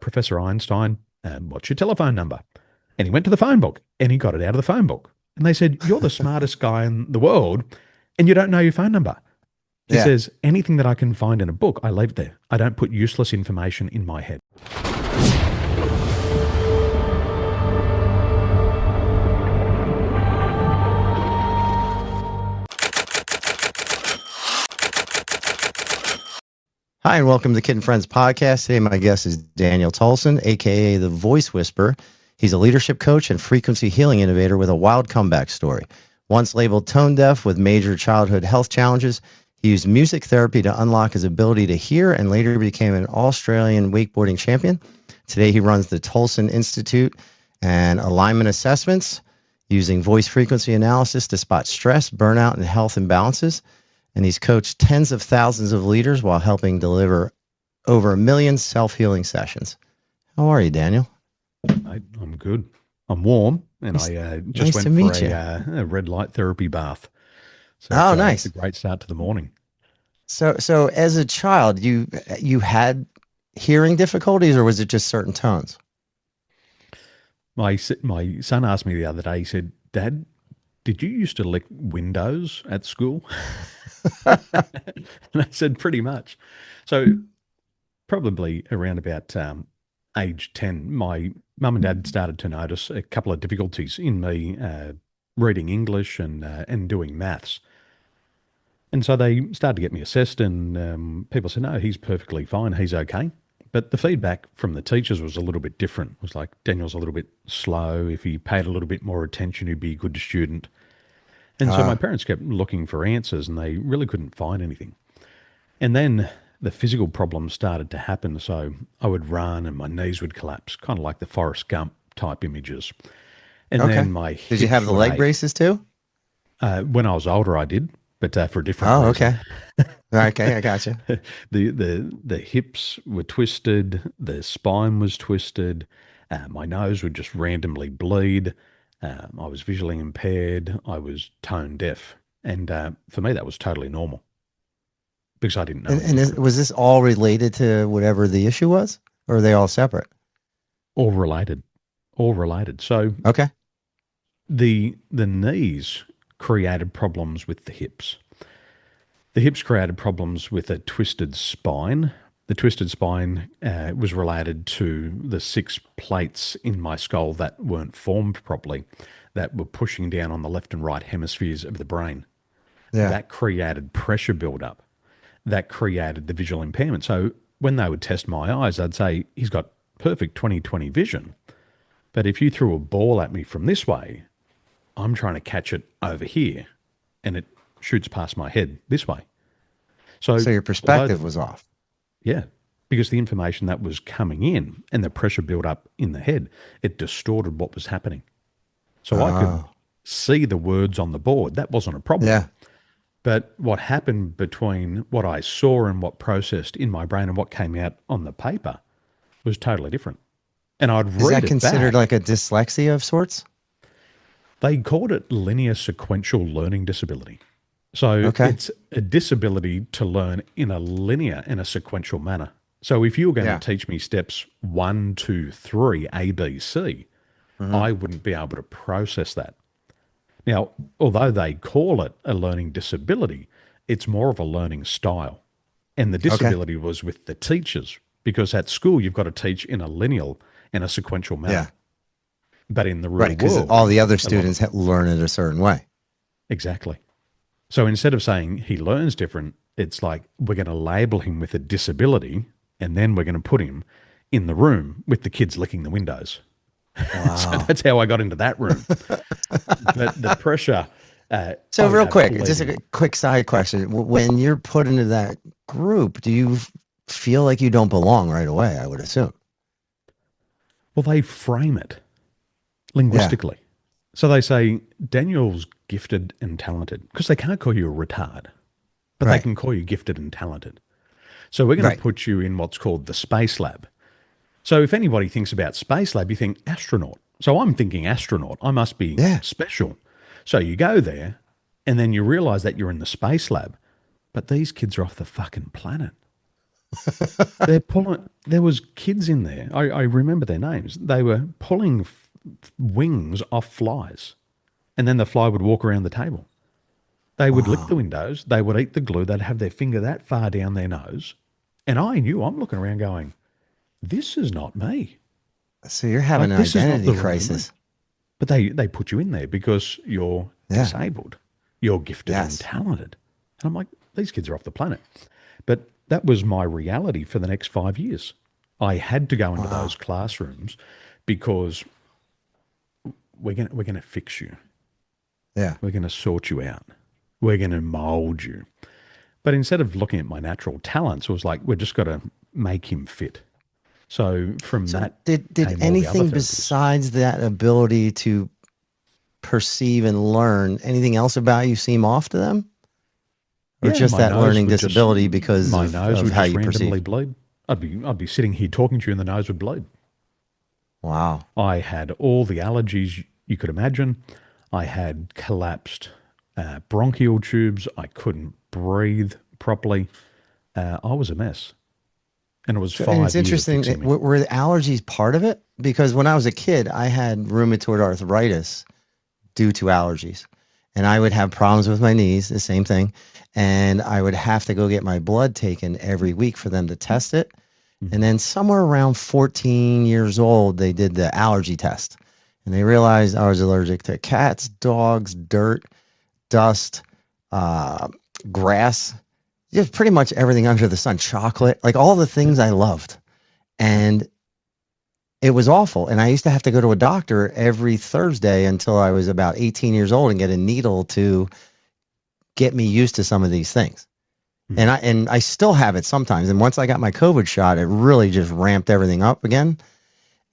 Professor Einstein, what's your telephone number? And he went to the phone book and he got it out of the phone book. And they said, you're the smartest guy in the world and you don't know your phone number. He Yeah. says, anything that I can find in a book, I leave there. I don't put useless information in my head. Hi, and welcome to the Kid and Friends podcast. Today, my guest is Daniel Tolson, a.k.a. the Voice Whisperer. He's a leadership coach and frequency healing innovator with a wild comeback story. Once labeled tone deaf with major childhood health challenges, he used music therapy to unlock his ability to hear and later became an Australian wakeboarding champion. Today, he runs the Tolson Institute and alignment assessments using voice frequency analysis to spot stress, burnout, and health imbalances. And he's coached tens of thousands of leaders while helping deliver over 1 million self-healing sessions. How are you, Daniel? I'm good. I'm warm, and I just nice went for a red light therapy bath. So nice. It's a great start to the morning. So as a child, you had hearing difficulties, or was it just certain tones? My son asked me the other day, he said, Dad, did you used to lick windows at school? And I said, pretty much. So probably around about age 10, my mum and dad started to notice a couple of difficulties in me reading English and doing maths. And so they started to get me assessed, and people said, no, he's perfectly fine. He's okay. But the feedback from the teachers was a little bit different. It was like, Daniel's a little bit slow. If he paid a little bit more attention, he'd be a good student. And so my parents kept looking for answers, and they really couldn't find anything. And then the physical problems started to happen. So I would run and my knees would collapse, kind of like the Forrest Gump type images. And then my hips Did you have the leg ache. braces too? When I was older, I did, but for a different Oh, reason. okay. Okay, I got you. The hips were twisted, the spine was twisted, my nose would just randomly bleed. I was visually impaired. I was tone deaf. And for me, that was totally normal because I didn't know. Was this all related to whatever the issue was, or are they all separate? All related. So Okay. the knees created problems with the hips. The hips created problems with a twisted spine. The twisted spine was related to the 6 plates in my skull that weren't formed properly, that were pushing down on the left and right hemispheres of the brain. Yeah. That created pressure buildup. That created the visual impairment. So when they would test my eyes, I'd say, he's got perfect 20/20 vision. But if you threw a ball at me from this way, I'm trying to catch it over here, and it shoots past my head this way. So your perspective was off. Yeah, because the information that was coming in and the pressure built up in the head, it distorted what was happening. So I could see the words on the board. That wasn't a problem. Yeah. But what happened between what I saw and what processed in my brain and what came out on the paper was totally different. And I'd read it back. Is that considered like a dyslexia of sorts? They called it linear sequential learning disability. So it's a disability to learn in a linear and a sequential manner. So if you were going to teach me steps 1, 2, 3, A, B, C, I wouldn't be able to process that. Now, although they call it a learning disability, it's more of a learning style. And the disability was with the teachers, because at school you've got to teach in a linear and a sequential manner. Yeah. But in the real world, because all the other students learn it a certain way. Exactly. So instead of saying he learns different, it's like we're going to label him with a disability, and then we're going to put him in the room with the kids licking the windows. Wow. So that's how I got into that room. But the pressure. So real quick, just a quick side question. When you're put into that group, do you feel like you don't belong right away, I would assume? Well, they frame it linguistically. So they say, Daniel's gifted and talented, because they can't call you a retard, but they can call you gifted and talented. So we're going to put you in what's called the space lab. So if anybody thinks about space lab, you think astronaut. So I'm thinking astronaut. I must be special. So you go there and then you realize that you're in the space lab, but these kids are off the fucking planet. They're pulling. There was kids in there. I remember their names. They were pulling wings off flies, and then the fly would walk around the table. They would lick the Wow. windows. They would eat the glue. They'd have their finger that far down their nose, and I knew. I'm looking around, going, "This is not me. So you're having Like an this is not identity the real me." crisis. But they put you in there because you're Yeah. disabled, you're gifted and Yes. talented. And I'm like, these kids are off the planet. But that was my reality for the next 5 years. I had to go into those Wow. classrooms because we're gonna fix you. Yeah. We're gonna sort you out. We're gonna mold you. But instead of looking at my natural talents, it was like we're just got to make him fit. So from So that did came all the other anything therapies. besides that ability to perceive and learn, anything else about you seem off to them? Or Yeah, just that learning disability because my nose of would how just you randomly perceive? bleed. I'd be sitting here talking to you and the nose would bleed. Wow. I had all the allergies you could imagine. I had collapsed bronchial tubes. I couldn't breathe properly. I was a mess. And it was So, and it's 5 years of interesting, fixing me. were the allergies part of it? Because when I was a kid, I had rheumatoid arthritis due to allergies. And I would have problems with my knees, the same thing. And I would have to go get my blood taken every week for them to test it. And Mhm. then somewhere around 14 years old, they did the allergy test. And they realized I was allergic to cats, dogs, dirt, dust, uh, grass, just pretty much everything under the sun, chocolate, like all the Yep. things I loved. Yep. And it was awful. And I used to have to go to a doctor every Thursday until I was about 18 years old and get a needle to get me used to some of these things. Mhm. And I still have it sometimes. And once I got my COVID shot, it really just ramped everything up again.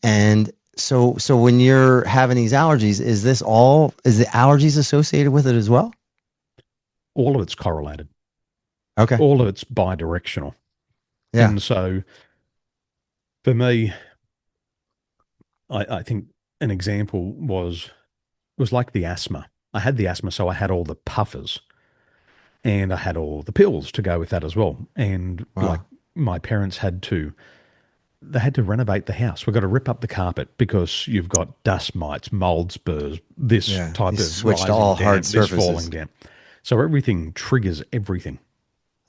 And so when you're having these allergies, is the allergies associated with it as well? All of it's correlated. Okay. All of it's bidirectional. Yeah. And so for me, I think an example was like the asthma. I had the asthma, so I had all the puffers and I had all the pills to go with that as well. And like Wow. my parents they had to renovate the house. We've got to rip up the carpet because you've got dust mites, mold spurs, this Yeah. You type of switched to rising all hard damp, this falling surfaces. down. So everything triggers everything.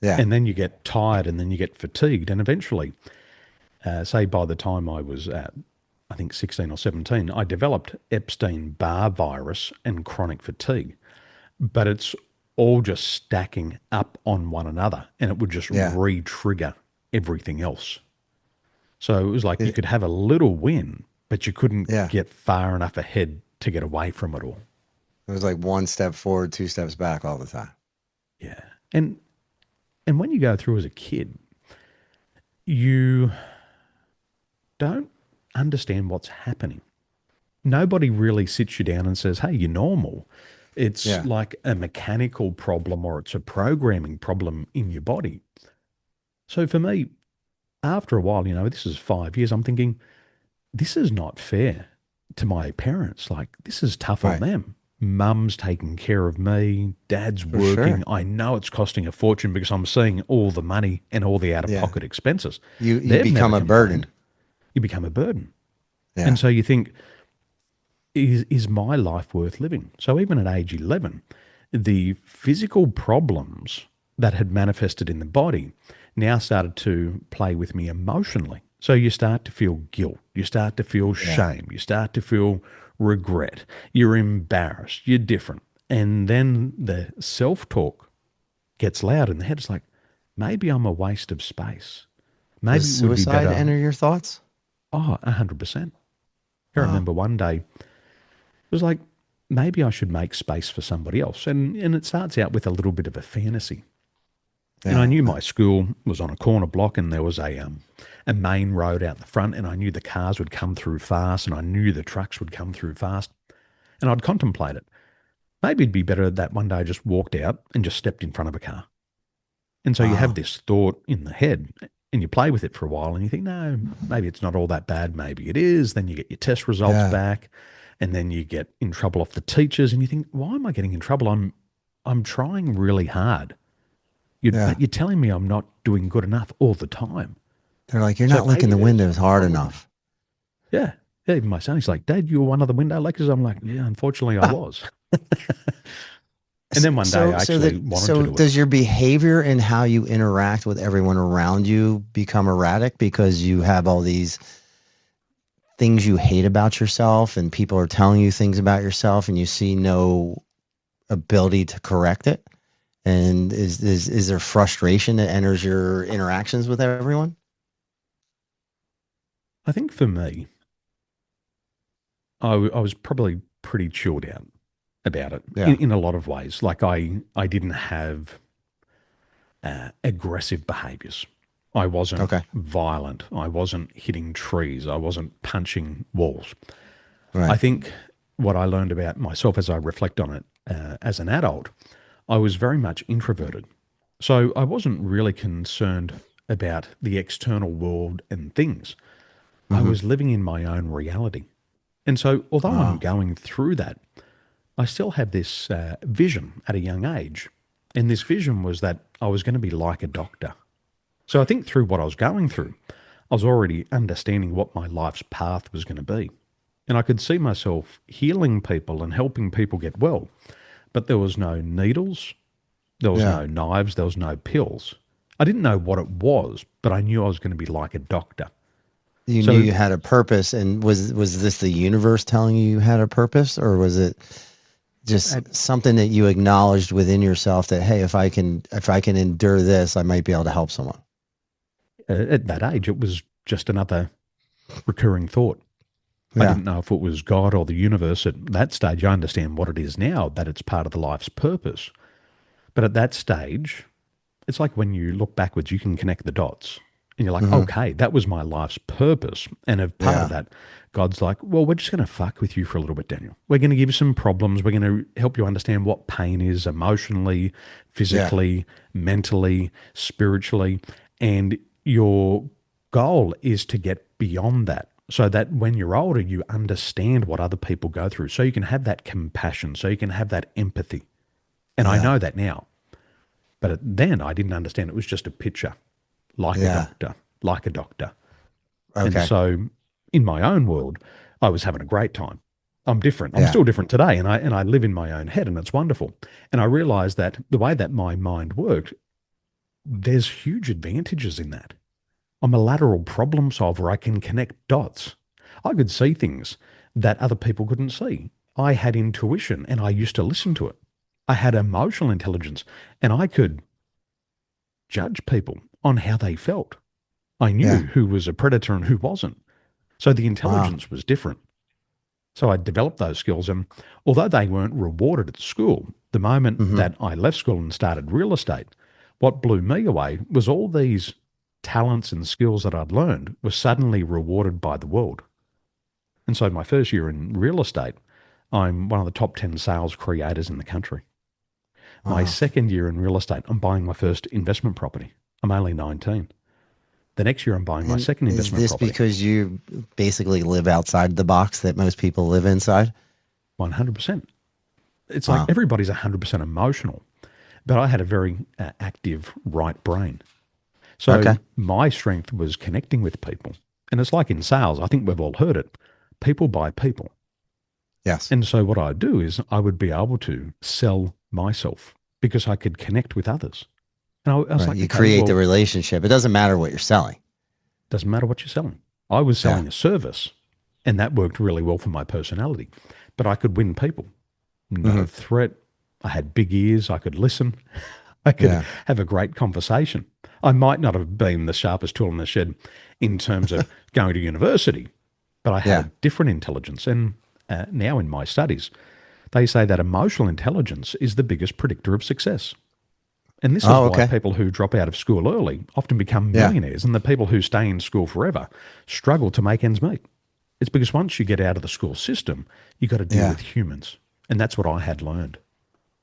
Yeah. And then you get tired and then you get fatigued. And eventually, say by the time I was at, I think 16 or 17, I developed Epstein-Barr virus and chronic fatigue. But it's all just stacking up on one another and it would just Yeah. re-trigger everything else. So it was like you It, could have a little win, but you couldn't yeah. get far enough ahead to get away from it all. It was like one step forward, two steps back all the time. Yeah. And and when you go through as a kid, you don't understand what's happening. Nobody really sits you down and says, "Hey, you're normal." It's Yeah. like a mechanical problem or it's a programming problem in your body. So for me, after a while, this is 5 years, I'm thinking, this is not fair to my parents. Like, this is tough on Right. them. Mum's taking care of me, dad's For sure. working. I know it's costing a fortune because I'm seeing all the money and all the out of Yeah. pocket expenses. You They've become never a burden. complained. You become a burden. And Yeah. so you think, is my life worth living? So even at age 11, the physical problems that had manifested in the body now started to play with me emotionally. So you start to feel guilt, you start to feel Yeah. shame, you start to feel regret, you're embarrassed, you're different. And then the self talk gets loud in the head. It's like, maybe I'm a waste of space. Does Maybe it would be suicide better. enter your thoughts? Oh, 100%. I Wow. remember one day it was like, maybe I should make space for somebody else. And it starts out with a little bit of a fantasy. And I Yeah. knew my school was on a corner block and there was a main road out the front and I knew the cars would come through fast and I knew the trucks would come through fast. And I'd contemplate it. Maybe it'd be better that one day I just walked out and just stepped in front of a car. And so you have Wow. this thought in the head and you play with it for a while and you think, no, maybe it's not all that bad. Maybe it is. Then you get your test results Yeah. back and then you get in trouble off the teachers and you think, why am I getting in trouble? I'm trying really hard. Yeah. But you're telling me I'm not doing good enough all the time. They're like, you're So not licking maybe the there's windows something hard wrong with me. enough. Yeah. Yeah, even my son, he's like, Dad, you were one of the window lickers. I'm like, yeah, unfortunately I was. And then one day I actually wanted to So do it. does your behavior and how you interact with everyone around you become erratic because you have all these things you hate about yourself and people are telling you things about yourself and you see no ability to correct it? And is there frustration that enters your interactions with everyone? I think for me, I was probably pretty chilled out about it Yeah. in a lot of ways. Like I didn't have aggressive behaviors. I wasn't Okay. violent. I wasn't hitting trees. I wasn't punching walls. I Right. think what I learned about myself as I reflect on it as an adult, I was very much introverted. So I wasn't really concerned about the external world and things. I Mm-hmm. was living in my own reality. And so, although I'm Oh. going through that, I still have this vision at a young age. And this vision was that I was going to be like a doctor. So I think through what I was going through, I was already understanding what my life's path was going to be. And I could see myself healing people and helping people get well. But there was no needles, there was Yeah. no knives, there was no pills. I didn't know what it was, but I knew I was going to be like a doctor. You knew So you had a purpose, and was this the universe telling you had a purpose, or was it at, just something that you acknowledged within yourself that, hey, if I can endure this, I might be able to help someone? at that age, it was just another recurring thought. I Yeah. didn't know if it was God or the universe. At that stage, I understand what it is now, that it's part of the life's purpose. But at that stage, it's like when you look backwards, you can connect the dots. And you're like, Hmm. okay, that was my life's purpose. And as part of Yeah. that, God's like, well, we're just going to fuck with you for a little bit, Daniel. We're going to give you some problems. We're going to help you understand what pain is emotionally, Yeah. physically, mentally, spiritually. And your goal is to get beyond that so that when you're older, you understand what other people go through. So you can have that compassion, so you can have that empathy. And I Yeah. know that now. But then I didn't understand it was just a picture, like a Yeah. doctor, like a doctor. And Okay. so in my own world, I was having a great time. I'm different. I'm Yeah. still different today, and I live in my own head, and it's wonderful. And I realized that the way that my mind worked, there's huge advantages in that. I'm a lateral problem solver. I can connect dots. I could see things that other people couldn't see. I had intuition, and I used to listen to it. I had emotional intelligence, and I could judge people on how they felt. I knew Yeah. who was a predator and who wasn't. So the Wow. intelligence was different. So I developed those skills. And although they weren't rewarded at school, the moment Hmm. that I left school and started real estate, what blew me away was all these talents and skills that I'd learned were suddenly rewarded by the world. And so my first year in real estate, I'm one of the top 10 sales creators in the country. My Wow. second year in real estate, I'm buying my first investment property. I'm only 19. The next year, I'm buying my And second is investment this property. because you basically live outside the box that most people live inside? 100%. It's like Wow. everybody's 100% emotional, but I had a very active right brain. Okay. So my strength was connecting with people. And it's like in sales, I think we've all heard it, people buy people. Yes. And so what I'd do is I would be able to sell myself because I could connect with others. And I was Right. like, You okay, create the well, relationship. It doesn't matter what you're selling. doesn't matter what you're selling. I was Yeah. selling a service, and that worked really well for my personality. But I could win people. No Hmm. threat. I had big ears. I could listen. I could Yeah. have a great conversation. I might not have been the sharpest tool in the shed in terms of going to university, but I had a Yeah. different intelligence. And now in my studies, they say that emotional intelligence is the biggest predictor of success. And this is Oh, why okay. people who drop out of school early often become Yeah. millionaires, and the people who stay in school forever struggle to make ends meet. It's because once you get out of the school system, you got to deal Yeah. with humans. And that's what I had learned.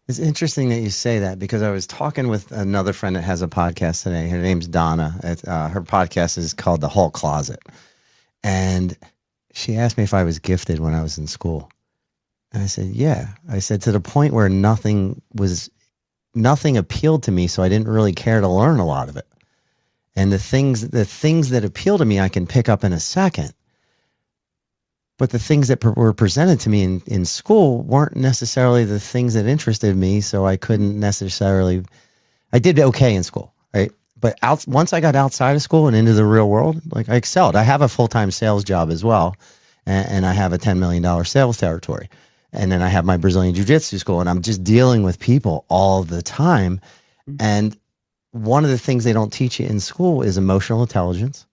It's interesting that you say that because I was talking with another friend that has a podcast today. Her name's Donna. Her podcast is called The Whole Closet. And she asked me if I was gifted when I was in school. And I said, yeah. I said, to the point where nothing was nothing appealed to me, so I didn't really care to learn a lot of it. And the things that appeal to me, I can pick up in a second. But the things that were presented to me in school weren't necessarily the things that interested me, so I couldn't necessarily. I did okay in school, right? But once I got outside of school and into the real world, like I excelled. I have a full-time sales job as well, and I have a $10 million sales territory. And then I have my Brazilian Jiu-Jitsu school, and I'm just dealing with people all the time. And one of the things they don't teach you in school is emotional intelligence.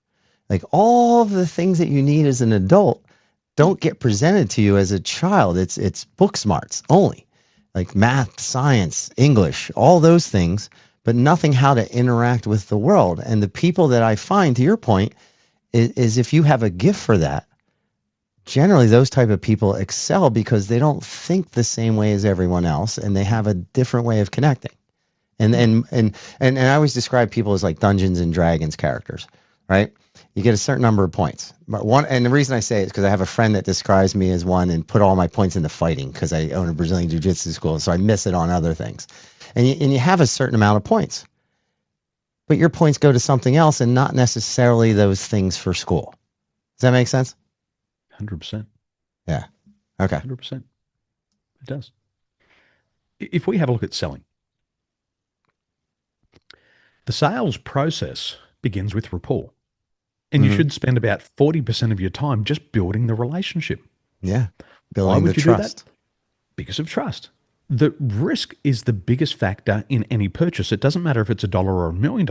Like all of the things that you need as an adult don't get presented to you as a child. It's book smarts only, like math, science, English, all those things, but nothing how to interact with the world. And the people that I find, to your point, is if you have a gift for that, generally those type of people excel because they don't think the same way as everyone else, and they have a different way of connecting. And I always describe people as like Dungeons and Dragons characters, right? You get a certain number of points. But and the reason I say it is because I have a friend that describes me as one and put all my points into fighting because I own a Brazilian Jiu-Jitsu school, so I miss it on other things. And you have a certain amount of points, but your points go to something else and not necessarily those things for school. Does that make sense? 100%. Yeah. Okay. 100%. It does. If we have a look at selling, the sales process begins with rapport. And you should spend about 40% of your time just building the relationship. Yeah. Why would you trust. do that? Because of trust. The risk is the biggest factor in any purchase. It doesn't matter if it's $1 or $1 million.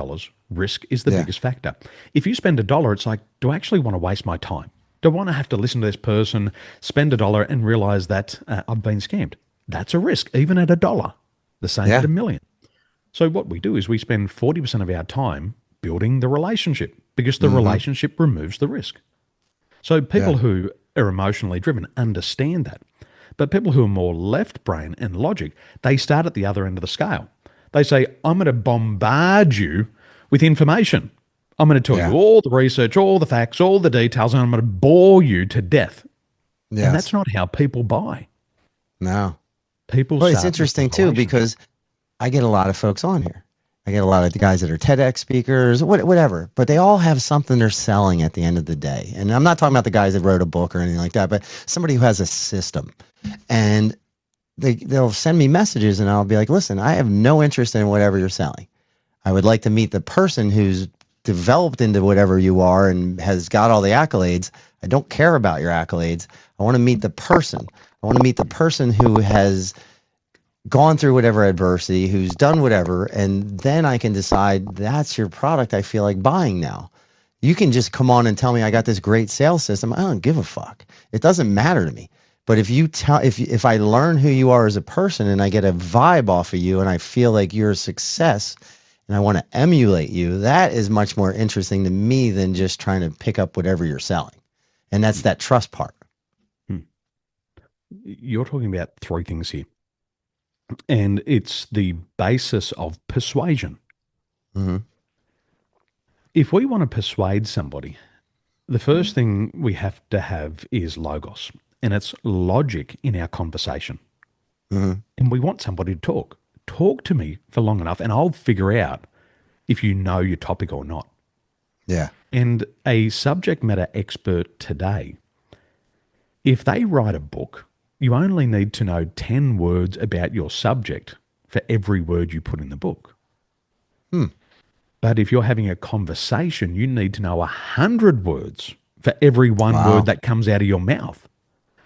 Risk is the biggest factor. If you spend $1, it's like, do I actually want to waste my time? Do I want to have to listen to this person, spend $1 and realize that I've been scammed? That's a risk, even at $1. The same at $1 million. So what we do is we spend 40% of our time building the relationship because the relationship removes the risk. So people who are emotionally driven understand that. But people who are more left brain and logic, they start at the other end of the scale. They say, I'm going to bombard you with information. I'm going to tell you all the research, all the facts, all the details, and I'm going to bore you to death. Yes. And that's not how people buy. No. People. Well, it's interesting too because I get a lot of folks on here. I get a lot of the guys that are TEDx speakers, whatever, but they all have something they're selling at the end of the day. And I'm not talking about the guys that wrote a book or anything like that, but somebody who has a system. And they'll send me messages and I'll be like, listen, I have no interest in whatever you're selling. I would like to meet the person who's developed into whatever you are and has got all the accolades. I don't care about your accolades. I want to meet the person. I want to meet the person who has gone through whatever adversity, who's done whatever, and then I can decide that's your product I feel like buying now. You can just come on and tell me I got this great sales system. I don't give a fuck. It doesn't matter to me. But if I learn who you are as a person and I get a vibe off of you and I feel like you're a success and I want to emulate you, that is much more interesting to me than just trying to pick up whatever you're selling. And that's that trust part. You're talking about three things here. And it's the basis of persuasion. If we want to persuade somebody, the first thing we have to have is logos, and it's logic in our conversation. And we want somebody to talk. Talk to me for long enough, and I'll figure out if you know your topic or not. Yeah. And a subject matter expert today, if they write a book, you only need to know 10 words about your subject for every word you put in the book. But if you're having a conversation, you need to know 100 words for every one word that comes out of your mouth.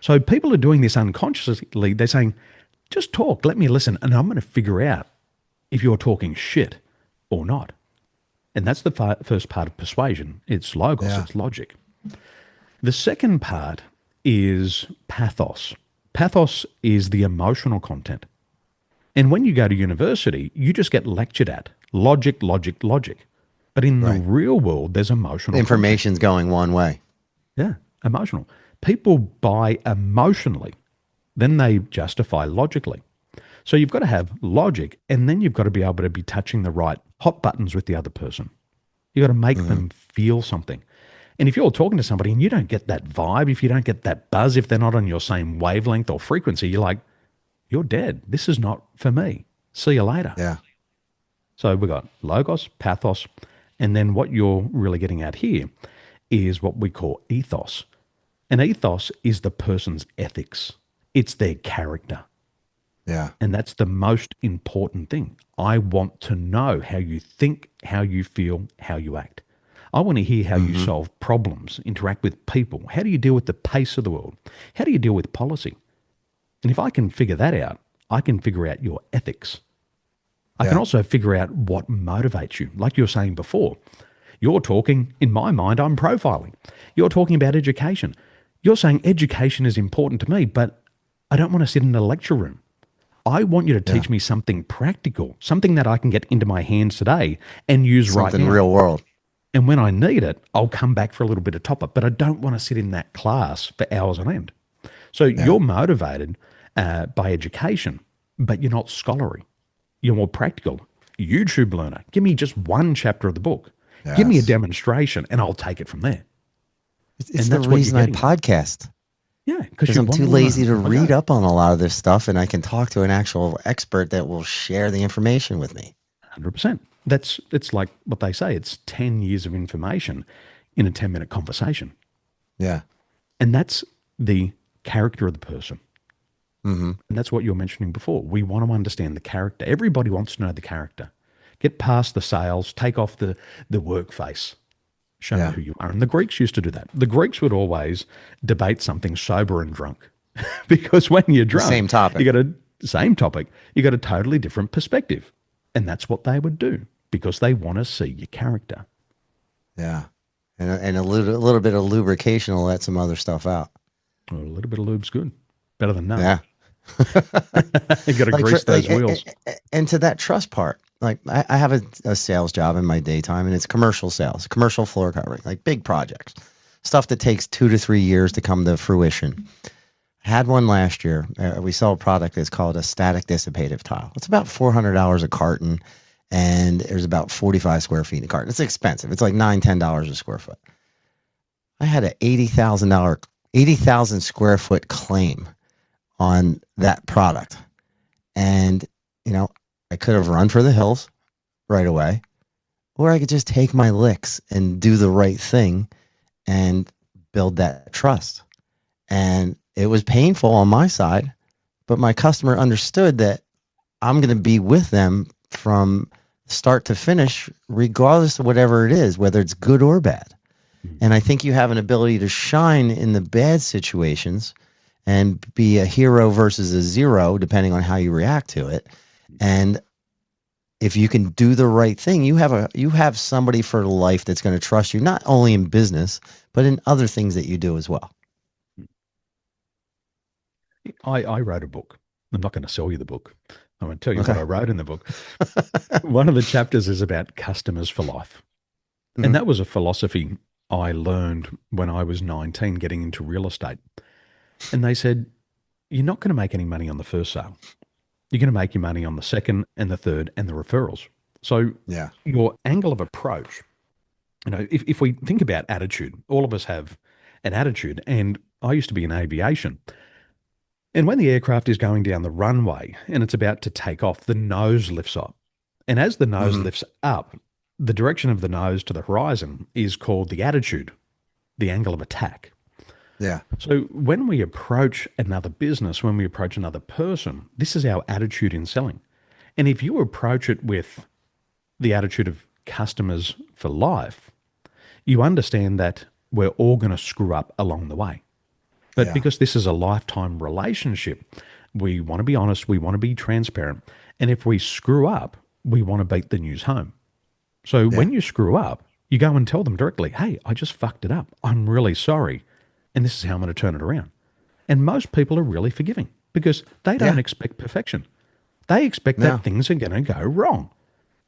So people are doing this unconsciously. They're saying, just talk, let me listen, and I'm going to figure out if you're talking shit or not. And that's the first part of persuasion. It's logos, it's logic. The second part is pathos. Pathos is the emotional content. And when you go to university, you just get lectured at logic, logic, logic. But in the real world, there's emotional Information's going one way. Yeah, emotional. People buy emotionally, then they justify logically. So you've got to have logic, and then you've got to be able to be touching the right hot buttons with the other person. You've got to make them feel something. And if you're talking to somebody and you don't get that vibe, if you don't get that buzz, if they're not on your same wavelength or frequency, you're like, you're dead. This is not for me. See you later. Yeah. So we've got logos, pathos, and then what you're really getting at here is what we call ethos. An ethos is the person's ethics. It's their character. Yeah. And that's the most important thing. I want to know how you think, how you feel, how you act. I want to hear how you Mm-hmm. solve problems, interact with people. How do you deal with the pace of the world? How do you deal with policy? And if I can figure that out, I can figure out your ethics. I can Yeah. also figure out what motivates you. Like you were saying before, you're talking, in my mind, I'm profiling. You're talking about education. You're saying education is important to me, but I don't want to sit in a lecture room. I want you to Yeah. teach me something practical, something that I can get into my hands today and use right Something now. real world. And when I need it, I'll come back for a little bit of top up, but I don't want to sit in that class for hours on end. So Yeah. you're motivated by education, but you're not scholarly. You're more practical. YouTube learner. Give me just one chapter of the book. Give me a Yes. demonstration and I'll take it from there. It's And the that's what you're reason I getting at. podcast. Yeah, because Because you I'm want too to lazy learn. to I read go, up on a lot of this stuff, and I can talk to an actual expert that will share the information with me. 100%. It's like what they say. It's 10 years of information in a 10-minute conversation. Yeah. And that's the character of the person. Mm-hmm. And that's what you were mentioning before. We want to understand the character. Everybody wants to know the character. Get past the sales, take off the work face. Show me Yeah. who you are. And the Greeks used to do that. The Greeks would always debate something sober and drunk. Because when you're The drunk, same topic. you got a same topic, you got a totally different perspective. And that's what they would do because they want to see your character. Yeah. And a little bit of lubrication will let some other stuff out. Well, a little bit of lube's good. Better than none. Yeah. You got to grease those wheels. And to that trust part, like I have a sales job in my daytime, and it's commercial sales, commercial floor covering, like big projects, stuff that takes 2 to 3 years to come to fruition. I had one last year. We sell a product that's called a static dissipative tile. It's about $400 a carton, and there's about 45 square feet a carton. It's expensive. It's like $9-10 a square foot. I had an $80,000 square foot claim on that product. And, I could have run for the hills right away, or I could just take my licks and do the right thing and build that trust. And it was painful on my side, but my customer understood that I'm going to be with them from start to finish, regardless of whatever it is, whether it's good or bad. And I think you have an ability to shine in the bad situations and be a hero versus a zero, depending on how you react to it. And if you can do the right thing, you have somebody for life that's going to trust you, not only in business, but in other things that you do as well. I wrote a book. I'm not going to sell you the book. I'm going to tell you what Okay. I wrote in the book. One of the chapters is about customers for life. Mhm. And that was a philosophy I learned when I was 19 getting into real estate. And they said, you're not going to make any money on the first sale. You're going to make your money on the second and the third and the referrals. So Yeah. your angle of approach, if we think about attitude, all of us have an attitude. And I used to be in aviation. And when the aircraft is going down the runway and it's about to take off, the nose lifts up. And as the nose Mhm. lifts up, the direction of the nose to the horizon is called the attitude, the angle of attack. Yeah. So when we approach another business, when we approach another person, this is our attitude in selling. And if you approach it with the attitude of customers for life, you understand that we're all going to screw up along the way. But Yeah. because this is a lifetime relationship, we want to be honest, we want to be transparent. And if we screw up, we want to beat the news home. So Yeah. when you screw up, you go and tell them directly, hey, I just fucked it up. I'm really sorry. And this is how I'm going to turn it around. And most people are really forgiving because they don't Yeah. expect perfection. They expect No. that things are going to go wrong.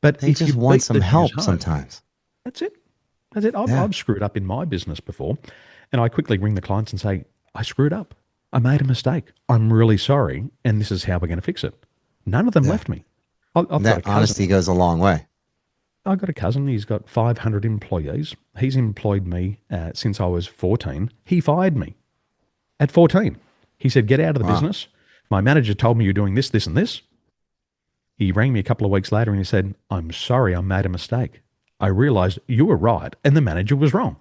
But They if you just want beat some the news help home, sometimes. that's it. That's it. Yeah. I've screwed up in my business before. And I quickly ring the clients and say, I screwed up. I made a mistake. I'm really sorry. And this is how we're going to fix it. None of them Yeah. left me. I've got a That cousin. honesty goes a long way. I've got a cousin. He's got 500 employees. He's employed me since I was 14. He fired me at 14. He said, get out of the Wow. business. My manager told me you're doing this, this, and this. He rang me a couple of weeks later and he said, "I'm sorry, I made a mistake. I realized you were right and the manager was wrong."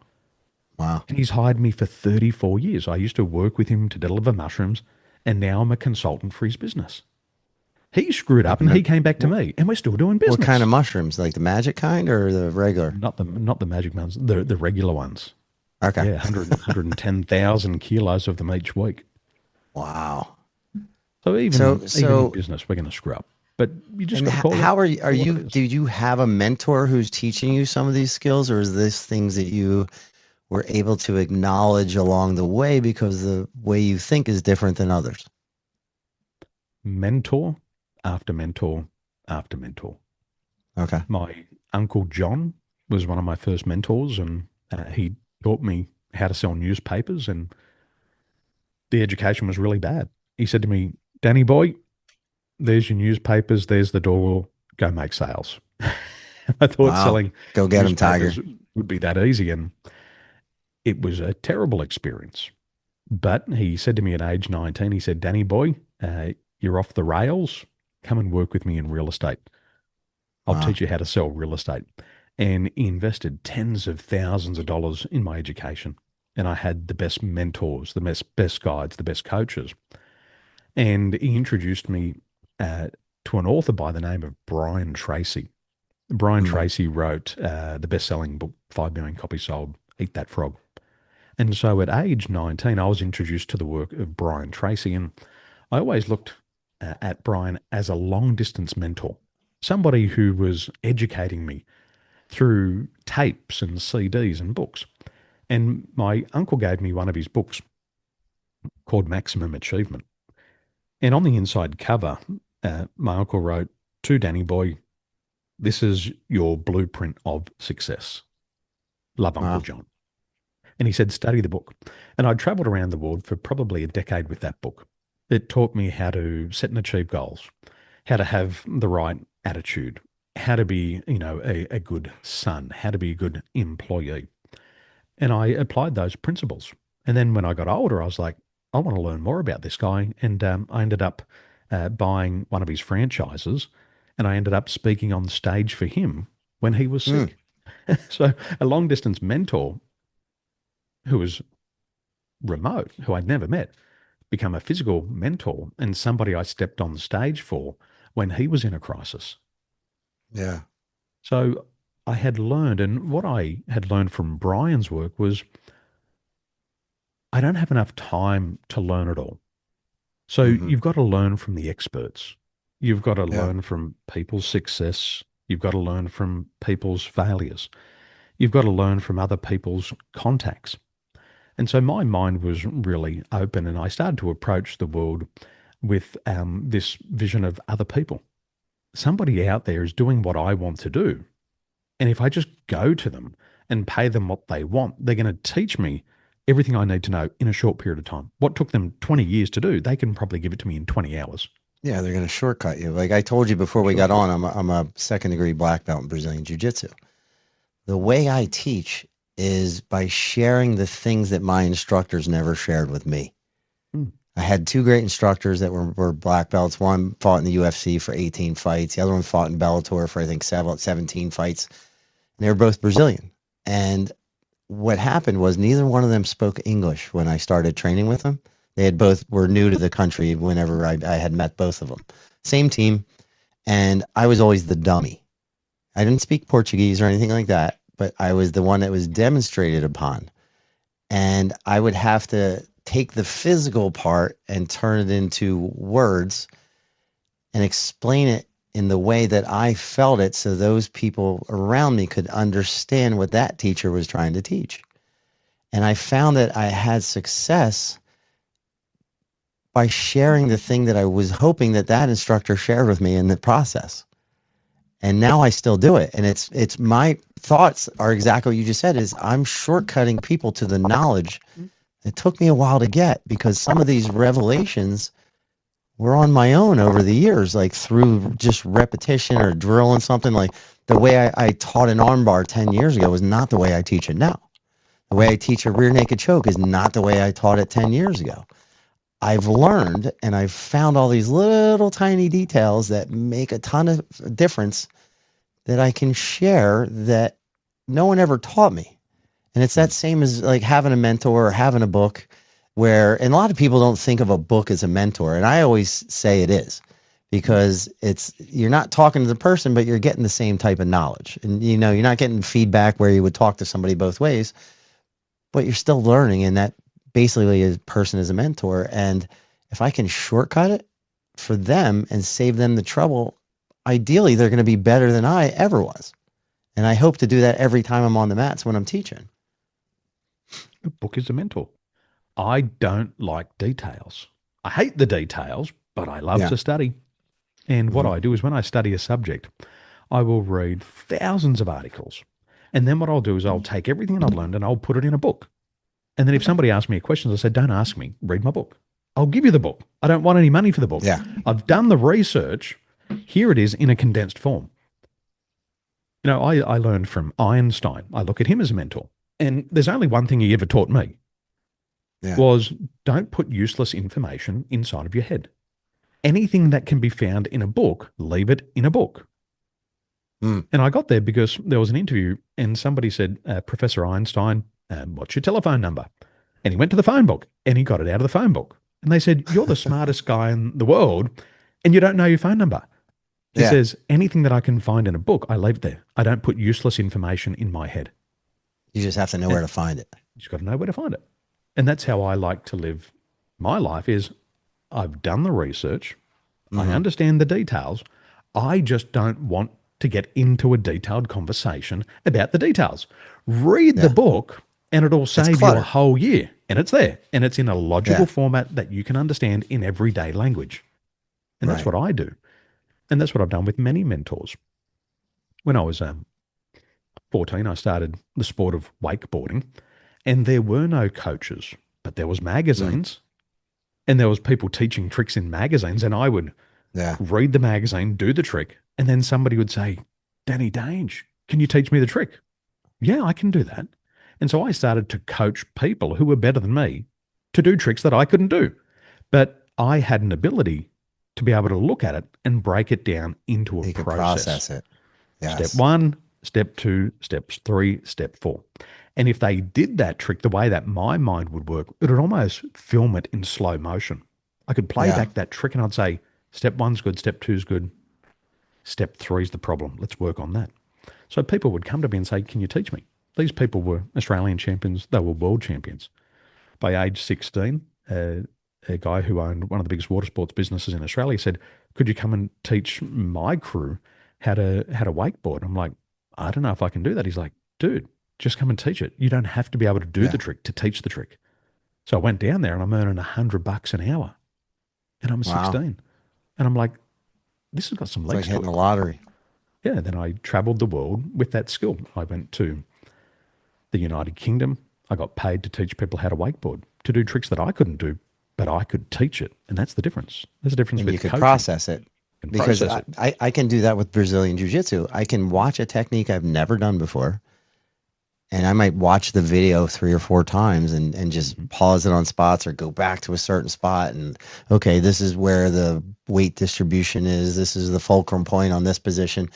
Wow. And he's hired me for 34 years. I used to work with him to deliver mushrooms, and now I'm a consultant for his business. He screwed up and he came back to me, and we're still doing What kind of business. mushrooms? Like the magic kind or the regular? Not the magic ones, the regular ones. Okay. Yeah, 110,000 kilos of them each week. Wow. So So even in so business, we're going to screw up. But you just and got to call it how are for what it you, is. do you have a mentor who's teaching you some of these skills, or is this things that you were able to acknowledge along the way because the way you think is different than others? Mentor after mentor after mentor. Okay. My uncle John was one of my first mentors, and he taught me how to sell newspapers, and the education was really bad. He said to me, "Danny boy, there's your newspapers, there's the door, go make sales." I thought Wow. selling Go get him, Tiger. newspapers would be that easy, and it was a terrible experience. But he said to me at age 19, he said, "Danny boy, you're off the rails. Come and work with me in real estate. I'll Wow. teach you how to sell real estate." And he invested tens of thousands of dollars in my education. And I had the best mentors, the best guides, the best coaches. And he introduced me uh, to an author by the name of Brian Tracy. Brian Mm. Tracy wrote the best-selling book, 5 million copies sold, Eat That Frog. And so at age 19, I was introduced to the work of Brian Tracy. And I always looked at Brian as a long-distance mentor, somebody who was educating me through tapes and CDs and books. And my uncle gave me one of his books called Maximum Achievement. And on the inside cover, my uncle wrote, "To Danny Boy, this is your blueprint of success. Love, Uncle Wow. John." And he said, "Study the book." And I traveled around the world for probably a decade with that book. It taught me how to set and achieve goals, how to have the right attitude, how to be, a good son, how to be a good employee. And I applied those principles. And then when I got older, I was like, I want to learn more about this guy. And I ended up buying one of his franchises, and I ended up speaking on stage for him when he was Mm. sick. So a long distance mentor who was remote, who I'd never met, become a physical mentor and somebody I stepped on stage for when he was in a crisis. Yeah. So I had learned, and what I had learned from Brian's work was I don't have enough time to learn it all. So Hmm. you've got to learn from the experts. You've got to Yeah. learn from people's success. You've got to learn from people's failures. You've got to learn from other people's contacts. And so my mind was really open, and I started to approach the world with this vision of other people. Somebody out there is doing what I want to do. And if I just go to them and pay them what they want, they're going to teach me everything I need to know in a short period of time. What took them 20 years to do, they can probably give it to me in 20 hours. Yeah, they're going to shortcut you. Like I told you before we got Shortcut. on, I'm a second degree black belt in Brazilian Jiu Jitsu. The way I teach is by sharing the things that my instructors never shared with me. Mm. I had two great instructors that were black belts. One fought in the UFC for 18 fights. The other one fought in Bellator for, I think, 17 fights. And they were both Brazilian. And what happened was neither one of them spoke English when I started training with them. They had both were new to the country whenever I had met both of them. Same team. And I was always the dummy. I didn't speak Portuguese or anything like that, but I was the one that was demonstrated upon. And I would have to take the physical part and turn it into words and explain it in the way that I felt it so those people around me could understand what that teacher was trying to teach. And I found that I had success by sharing the thing that I was hoping that that instructor shared with me in the process. And now I still do it. And it's my thoughts are exactly what you just said is I'm shortcutting people to the knowledge. It took me a while to get because some of these revelations were on my own over the years, like through just repetition or drilling something. Like the way I taught an armbar 10 years ago was not the way I teach it now. The way I teach a rear naked choke is not the way I taught it 10 years ago. I've learned and I've found all these little tiny details that make a ton of difference that I can share that no one ever taught me. And it's that same as like having a mentor or having a book where, and a lot of people don't think of a book as a mentor. And I always say it is because you're not talking to the person, but you're getting the same type of knowledge. And, you're not getting feedback where you would talk to somebody both ways, but you're still learning. And that basically a person is a mentor. And if I can shortcut it for them and save them the trouble, ideally they're going to be better than I ever was. And I hope to do that every time I'm on the mats when I'm teaching. A book is a mentor. I don't like details. I hate the details, but I love to study. And what I do is when I study a subject, I will read thousands of articles. And then what I'll do is I'll take everything I've learned and I'll put it in a book. And then if somebody asks me a question, I say, don't ask me, read my book. I'll give you the book. I don't want any money for the book. Yeah. I've done the research. Here it is in a condensed form. I learned from Einstein. I look at him as a mentor. And there's only one thing he ever taught me was don't put useless information inside of your head. Anything that can be found in a book, leave it in a book. And I got there because there was an interview and somebody said, Professor Einstein, what's your telephone number? And he went to the phone book and he got it out of the phone book. And they said, you're the smartest guy in the world and you don't know your phone number. He says, anything that I can find in a book, I leave there. I don't put useless information in my head. You just have to know where to find it. You just got to know where to find it. And that's how I like to live my life is I've done the research. I understand the details. I just don't want to get into a detailed conversation about the details. Read the book and it'll save you a whole year. And it's there. And it's in a logical format that you can understand in everyday language. And that's what I do. And that's what I've done with many mentors. When I was 14, I started the sport of wakeboarding. And there were no coaches, but there was magazines. And there was people teaching tricks in magazines. And I would read the magazine, do the trick. And then somebody would say, Danny Dange, can you teach me the trick? Yeah, I can do that. And so I started to coach people who were better than me to do tricks that I couldn't do. But I had an ability to be able to look at it and break it down into a process. Process it. Yes. Step 1, step 2, steps 3, step 4. And if they did that trick the way that my mind would work, it would almost film it in slow motion. I could play back that trick and I'd say, step 1's good, step 2's good, step 3's the problem. Let's work on that. So people would come to me and say, can you teach me? These people were Australian champions. They were world champions. By age 16, a guy who owned one of the biggest water sports businesses in Australia said, could you come and teach my crew how to wakeboard? I'm like, I don't know if I can do that. He's like, dude, just come and teach it. You don't have to be able to do the trick to teach the trick. So I went down there and I'm earning $100 an hour and I'm 16. And I'm like, this has got some legs like to hitting it. the lottery. Yeah, then I traveled the world with that skill. I went to the United Kingdom. I got paid to teach people how to wakeboard, to do tricks that I couldn't do, but I could teach it. And that's the difference. There's a difference And with you could coaching. process it. Because Process it. I can do that with Brazilian Jiu-Jitsu. I can watch a technique I've never done before, and I might watch the video 3 or 4 times and just pause it on spots or go back to a certain spot and, okay, this is where the weight distribution is. This is the fulcrum point on this position.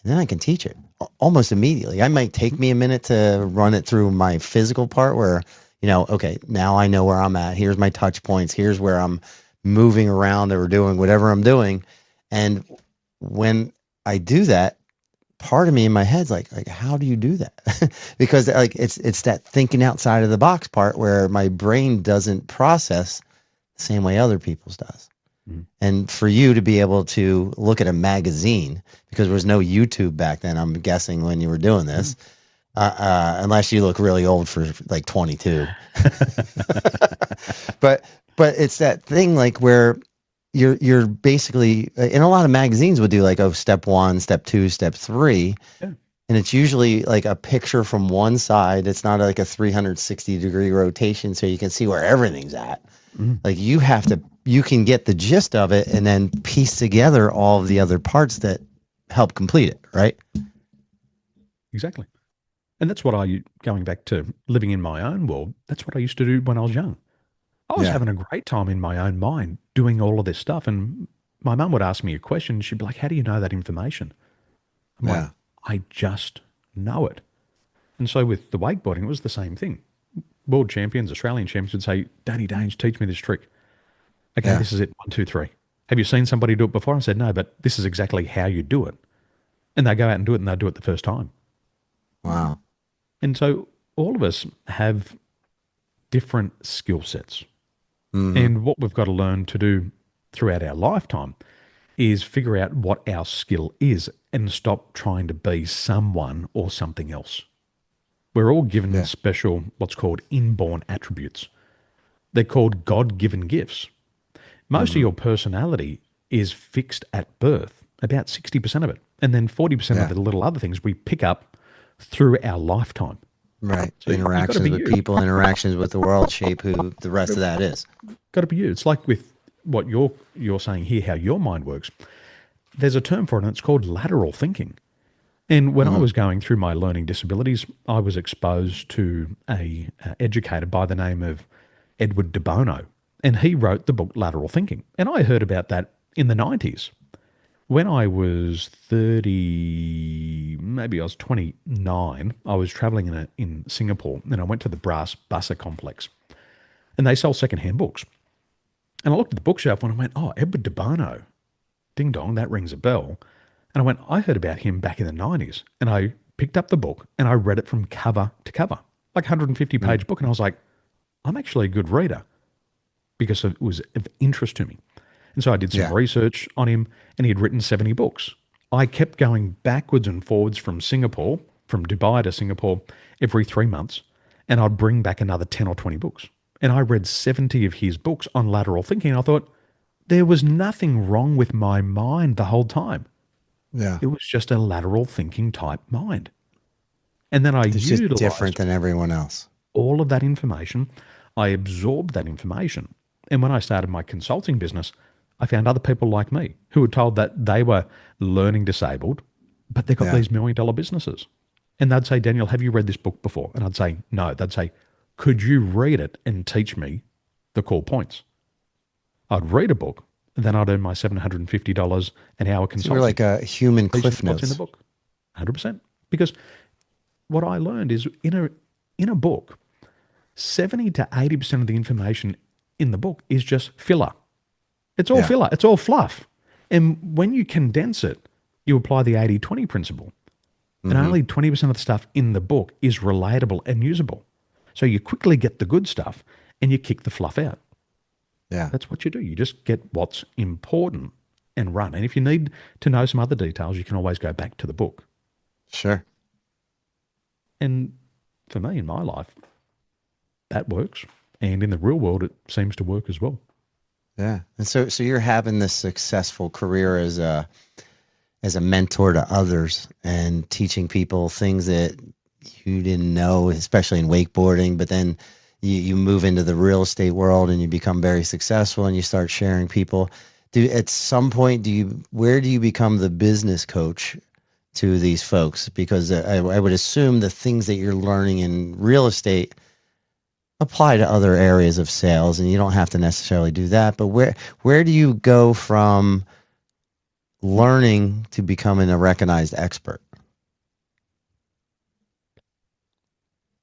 And then I can teach it almost immediately. I might take me a minute to run it through my physical part where, okay, now I know where I'm at. Here's my touch points. Here's where I'm moving around or doing whatever I'm doing. And when I do that, part of me in my head's like how do you do that? Because it's that thinking outside of the box part where my brain doesn't process the same way other people's does. And for you to be able to look at a magazine, because there was no YouTube back then, I'm guessing, when you were doing this, unless you look really old for like 22. But it's that thing like where you're basically, and a lot of magazines would do like, step 1, step 2, step 3. Yeah. And it's usually like a picture from one side. It's not like a 360-degree rotation so you can see where everything's at. Like you can get the gist of it and then piece together all of the other parts that help complete it, right? Exactly. And that's what going back to living in my own world, that's what I used to do when I was young. I was Yeah. having a great time in my own mind doing all of this stuff. And my mum would ask me a question. She'd be like, how do you know that information? I'm like, Yeah. I just know it. And so with the wakeboarding, it was the same thing. World champions, Australian champions would say, Danny Danes, teach me this trick. Okay, Yeah. this is it. One, two, three. Have you seen somebody do it before? I said, no, but this is exactly how you do it. And they go out and do it and they do it the first time. Wow. And so all of us have different skill sets. Mm-hmm. And what we've got to learn to do throughout our lifetime is figure out what our skill is and stop trying to be someone or something else. We're all given Yeah. special, what's called inborn attributes. They're called God given gifts. Most of Mm-hmm. your personality is fixed at birth, about 60% of it. And then 40% of Yeah. the little other things we pick up through our lifetime. Right. So you got to Interactions be with you. people, interactions with the world shape who the rest of that is. Got to be you. It's like with what you're saying here, how your mind works. There's a term for it, and it's called lateral thinking. And when I Mm-hmm. was going through my learning disabilities, I was exposed to a educator by the name of Edward de Bono, and he wrote the book Lateral Thinking. And I heard about that in the 90s. When I was 30, maybe I was 29, I was traveling in Singapore, and I went to the Brass Bussa complex, and they sell secondhand books. And I looked at the bookshelf and I went, oh, Edward de Bono, ding dong, that rings a bell. And I went, I heard about him back in the 90s. And I picked up the book and I read it from cover to cover, like 150-page book. And I was like, I'm actually a good reader because it was of interest to me. And so I did some Yeah. research on him, and he had written 70 books. I kept going backwards and forwards from Singapore, from Dubai to Singapore, every 3 months, and I'd bring back another 10 or 20 books. And I read 70 of his books on lateral thinking. I thought, there was nothing wrong with my mind the whole time. Yeah. It was just a lateral thinking type mind. And then I It's just different utilized than everyone else. all of that information. I absorbed that information. And when I started my consulting business, I found other people like me who were told that they were learning disabled, but they got Yeah. these $1 million businesses. And they'd say, Daniel, have you read this book before? And I'd say, no. They'd say, could you read it and teach me the core points? I'd read a book, and then I'd earn my $750 an hour So you're consulting. like a human Teach them Cliff what's in the Notes. book. 100%. Because what I learned is in a book, 70 to 80% of the information in the book is just filler. It's all Yeah. filler. It's all fluff. And when you condense it, you apply the 80-20 principle. And Mm-hmm. only 20% of the stuff in the book is relatable and usable. So you quickly get the good stuff and you kick the fluff out. Yeah. That's what you do. You just get what's important and run. And if you need to know some other details, you can always go back to the book. Sure. And for me in my life, that works. And in the real world, it seems to work as well. Yeah. And so you're having this successful career as a mentor to others and teaching people things that you didn't know, especially in wakeboarding, but then you move into the real estate world and you become very successful and you start sharing people. At some point where do you become the business coach to these folks? Because I would assume the things that you're learning in real estate apply to other areas of sales, and you don't have to necessarily do that. But where do you go from learning to becoming a recognized expert?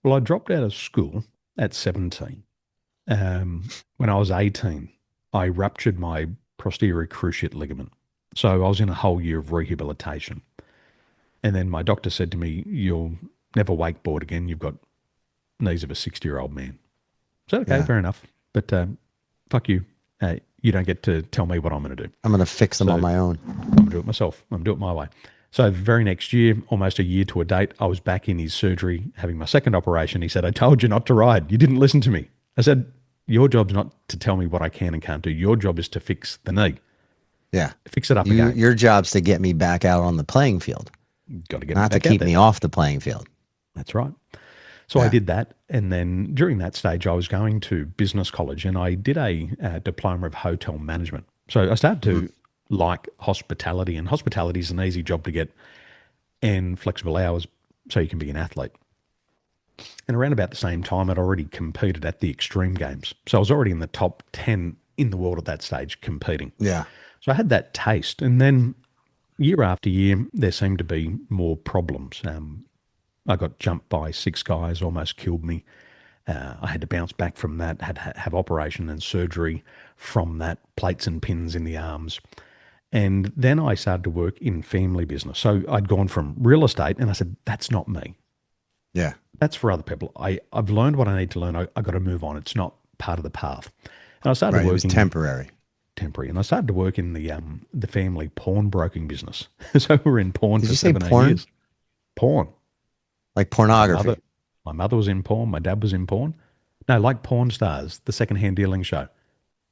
Well, I dropped out of school at 17. When I was 18, I ruptured my posterior cruciate ligament. So I was in a whole year of rehabilitation. And then my doctor said to me, you'll never wakeboard again. You've got knees of a 60-year-old man. So, okay, Yeah. fair enough. But fuck you. You don't get to tell me what I'm going to do. I'm going to fix them So on my own. I'm going to do it myself. I'm going to do it my way. So the very next year, almost a year to a date, I was back in his surgery having my second operation. He said, I told you not to ride. You didn't listen to me. I said, your job's not to tell me what I can and can't do. Your job is to fix the knee. Yeah. Fix it up again. Your job's to get me back out on the playing field, Got to get me not to back out keep there. me off the playing field. That's right. So I Yeah. did that. And then during that stage, I was going to business college and I did a diploma of hotel management. So I started to like hospitality, and hospitality is an easy job to get and flexible hours so you can be an athlete. And around about the same time, I'd already competed at the Extreme Games. So I was already in the top 10 in the world at that stage competing. Yeah. So I had that taste. And then year after year, there seemed to be more problems. I got jumped by 6 guys, almost killed me. I had to bounce back from that, had to have operation and surgery from that, plates and pins in the arms. And then I started to work in family business. So I'd gone from real estate and I said, that's not me. Yeah. That's for other people. I've learned what I need to learn. I got to move on. It's not part of the path. And I started Right. It was working temporary. And I started to work in the family pawnbroking business. So we were in porn Did for you say 17 porn? years. Porn. Like My pornography. mother, my mother was in porn. My dad was in porn. No, like Pawn Stars, the secondhand dealing show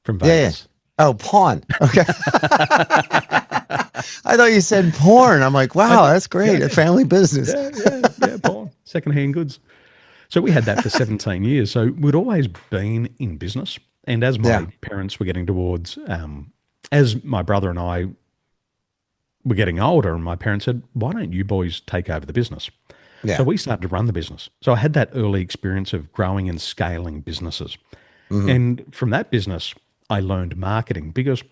from Yeah, yeah. Vegas. Oh, pawn. Okay. I thought you said porn. I'm like, I wow, did, that's great. A yeah, family business. yeah, porn, secondhand goods. So we had that for 17 years. So we'd always been in business. And as Yeah. my parents were getting towards, as my brother and I were getting older, and my parents said, why don't you boys take over the business? So Yeah. we started to run the business. So I had that early experience of growing and scaling businesses. Hmm. And from that business, I learned marketing because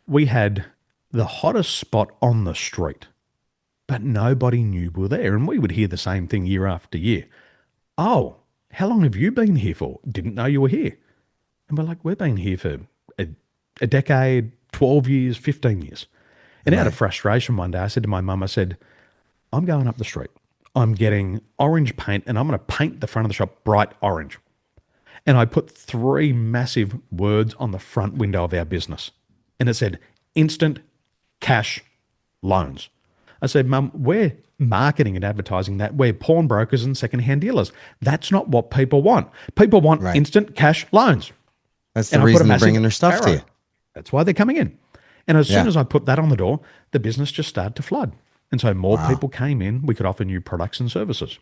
we had the hottest spot on the street, but nobody knew we were there. And we would hear the same thing year after year. Oh, how long have you been here for? Didn't know you were here. And we're like, we've been here for a, a decade, 12 years, 15 years. And out of Right. frustration one day, I said to my mum, I said, I'm going up the street. I'm getting orange paint and I'm going to paint the front of the shop bright orange. And I put 3 massive words on the front window of our business. And it said, instant cash loans. I said, Mum, we're marketing and advertising that. We're pawnbrokers and secondhand dealers. That's not what people want. People want Right. instant cash loans. That's the And I put a reason they're massive bringing their stuff to arrow. you. That's why they're coming in. And as soon Yeah. as I put that on the door, the business just started to flood. And so more Wow. people came in. We could offer new products and services.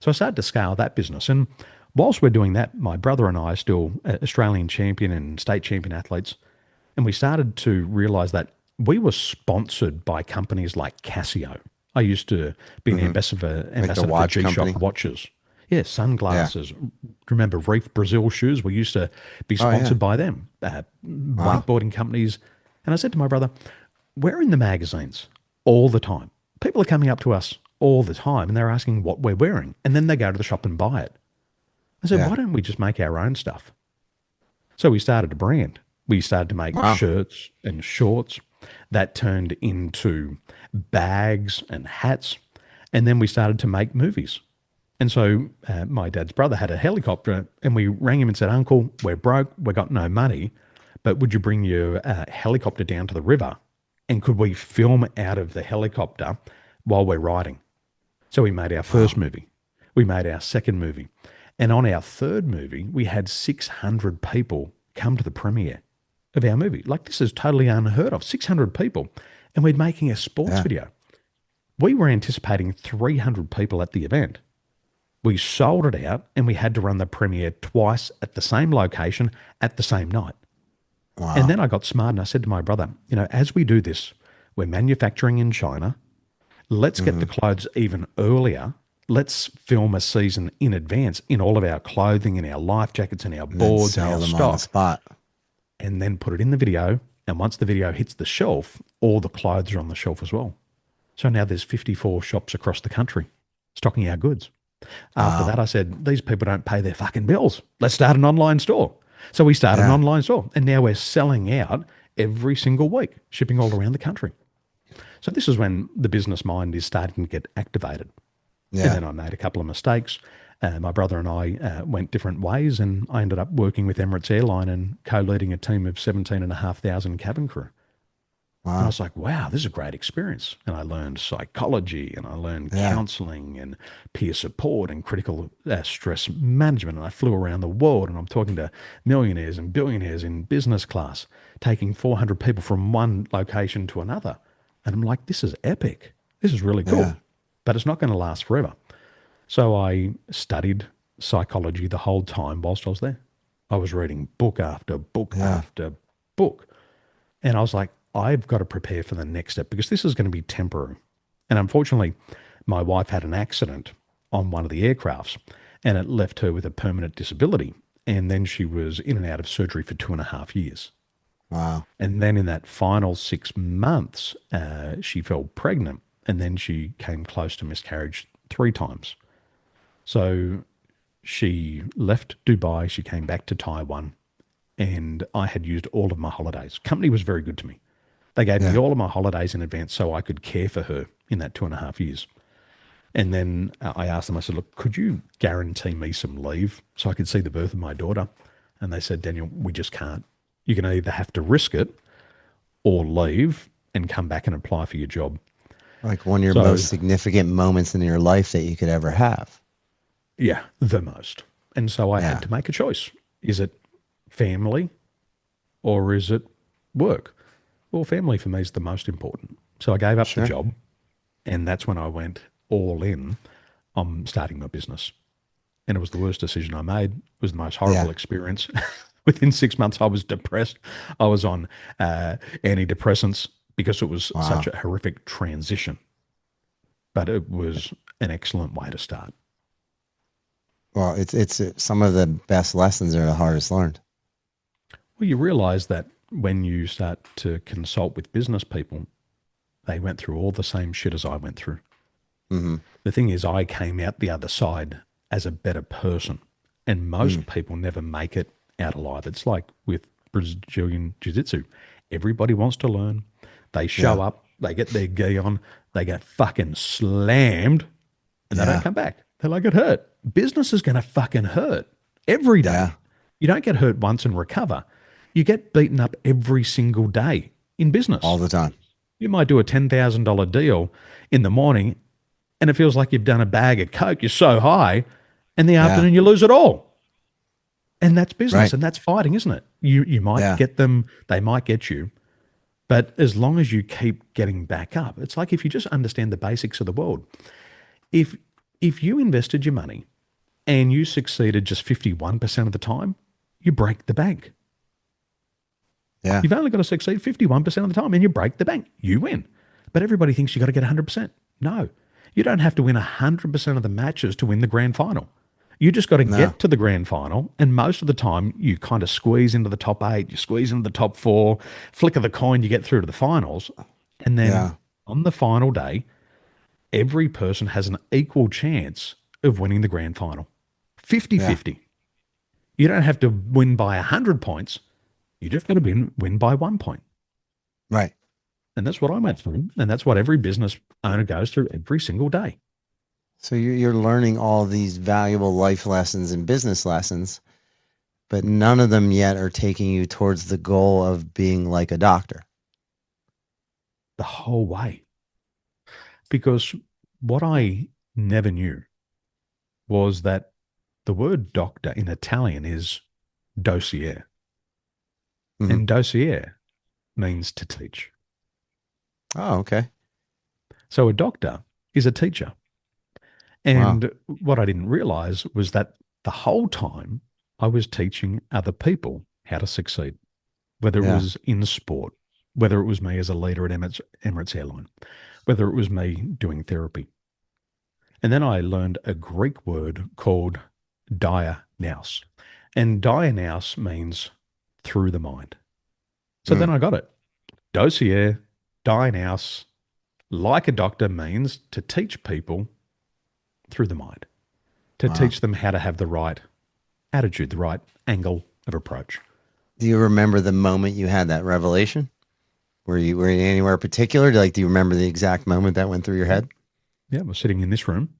So I started to scale that business. And whilst we're doing that, my brother and I are still Australian champion and state champion athletes. And we started to realize that we were sponsored by companies like Casio. I used to be an ambassador Like the for watch G-Shock company. watches. Yeah, sunglasses. Remember Reef Brazil shoes? We used to be Oh, yeah. sponsored by them. Wakeboarding companies. And I said to my brother, we're in the magazines all the time. People are coming up to us all the time and they're asking what we're wearing. And then they go to the shop and buy it. I said, Yeah. why don't we just make our own stuff? So we started a brand. We started to make Wow. shirts and shorts that turned into bags and hats. And then we started to make movies. And so my dad's brother had a helicopter and we rang him and said, Uncle, we're broke. We got no money, but would you bring your helicopter down to the river? And could we film out of the helicopter while we're riding? So we made our first movie. We made our second movie. And on our third movie, we had 600 people come to the premiere of our movie. Like, this is totally unheard of. 600 people. And we're making a sports video. We were anticipating 300 people at the event. We sold it out and we had to run the premiere twice at the same location at the same night. Wow. And then I got smart and I said to my brother, you know, as we do this, we're manufacturing in China. Let's get the clothes even earlier. Let's film a season in advance in all of our clothing, in our life jackets, and our And then boards, and sell our them on the stock, spot. and then put it in the video. And once the video hits the shelf, all the clothes are on the shelf as well. So now there's 54 shops across the country stocking our goods. After Wow. that, I said, these people don't pay their fucking bills. Let's start an online store. So we started an Yeah. online store, and now we're selling out every single week, shipping all around the country. So this is when the business mind is starting to get activated. And Yeah. then I made a couple of mistakes. My brother and I went different ways, and I ended up working with Emirates Airline and co-leading a team of 17,500 cabin crew. And I Wow. was like, wow, this is a great experience. And I learned psychology and I learned Yeah. counseling and peer support and critical stress management. And I flew around the world and I'm talking to millionaires and billionaires in business class, taking 400 people from one location to another. And I'm like, this is epic. This is really cool. Yeah. But it's not going to last forever. So I studied psychology the whole time whilst I was there. I was reading book after book after book. And I was like, I've got to prepare for the next step because this is going to be temporary. And unfortunately, my wife had an accident on one of the aircrafts and it left her with a permanent disability. And then she was in and out of surgery for 2.5 years. Wow. And then in that final 6 months, she fell pregnant, and then she came close to miscarriage 3 times. So she left Dubai, she came back to Taiwan, and I had used all of my holidays. Company was very good to me. They gave me Yeah. all of my holidays in advance so I could care for her in that 2.5 years. And then I asked them, I said, look, could you guarantee me some leave so I could see the birth of my daughter? And they said, Daniel, we just can't. You're going to either have to risk it or leave and come back and apply for your job. Like one of your So, most significant moments in your life that you could ever have. yeah, the most. And so I had Yeah. to make a choice. Is it family or is it work? Well, family for me is the most important. So I gave up the Sure. job, and that's when I went all in on starting my business. And it was the worst decision I made. It was the most Yeah. horrible experience. Within 6 months, I was depressed. I was on antidepressants because it was such Wow. a horrific transition. But it was an excellent way to start. Well, it's some of the best lessons are the hardest learned. Well, you realize that when you start to consult with business people, they went through all the same shit as I went through. Mm-hmm. The thing is, I came out the other side as a better person, and most Mm. people never make it out alive. It's like with Brazilian Jiu Jitsu. Everybody wants to learn. They Yeah. show up, they get their gi on, they get fucking slammed, and they don't Yeah. come back. They're like, it hurt. Business is going to fucking hurt every Yeah. day. You don't get hurt once and recover. You get beaten up every single day in All business. the time. You might do a $10,000 deal in the morning and it feels like you've done a bag of Coke. You're so high. In the Yeah. afternoon, you lose it all. And that's business Right. and that's fighting, isn't it? You might Yeah. get them, they might get you. But as long as you keep getting back up, it's like if you just understand the basics of the world. If if you invested your money and you succeeded just 51% of the time, you break the bank. Yeah. You've only got to succeed 51% of the time and you break the bank. You win. But everybody thinks you got to get 100%. No, you don't have to win 100% of the matches to win the grand final. You just got to No. get to the grand final. And most of the time, you kind of squeeze into the top 8, you squeeze into the top 4, flick of the coin, you get through to the finals. And then Yeah. on the final day, every person has an equal chance of winning the grand final. Yeah. 50-50. You don't have to win by 100 points. You just got to win by 1 point. Right. And that's what I went through. And that's what every business owner goes through every single day. So you're learning all these valuable life lessons and business lessons, but none of them yet are taking you towards the goal of being like a doctor. The whole way. Because what I never knew was that the word doctor in Italian is dossier. Mhm. And dossier means to teach. Oh, okay. So a doctor is a teacher. Wow. And what I didn't realize was that the whole time I was teaching other people how to succeed, whether it Yeah. was in sport, whether it was me as a leader at Emirates Airline, whether it was me doing therapy. And then I learned a Greek word called dianaos. And dianaos means through the mind. So then Mm. I got it. Dossier, dianaos, like a doctor means to teach people through the mind, to Wow. teach them how to have the right attitude, the right angle of approach. Do you remember the moment you had that revelation? Were you anywhere particular? Do you remember the exact moment that went through your head? Yeah, I was sitting in this room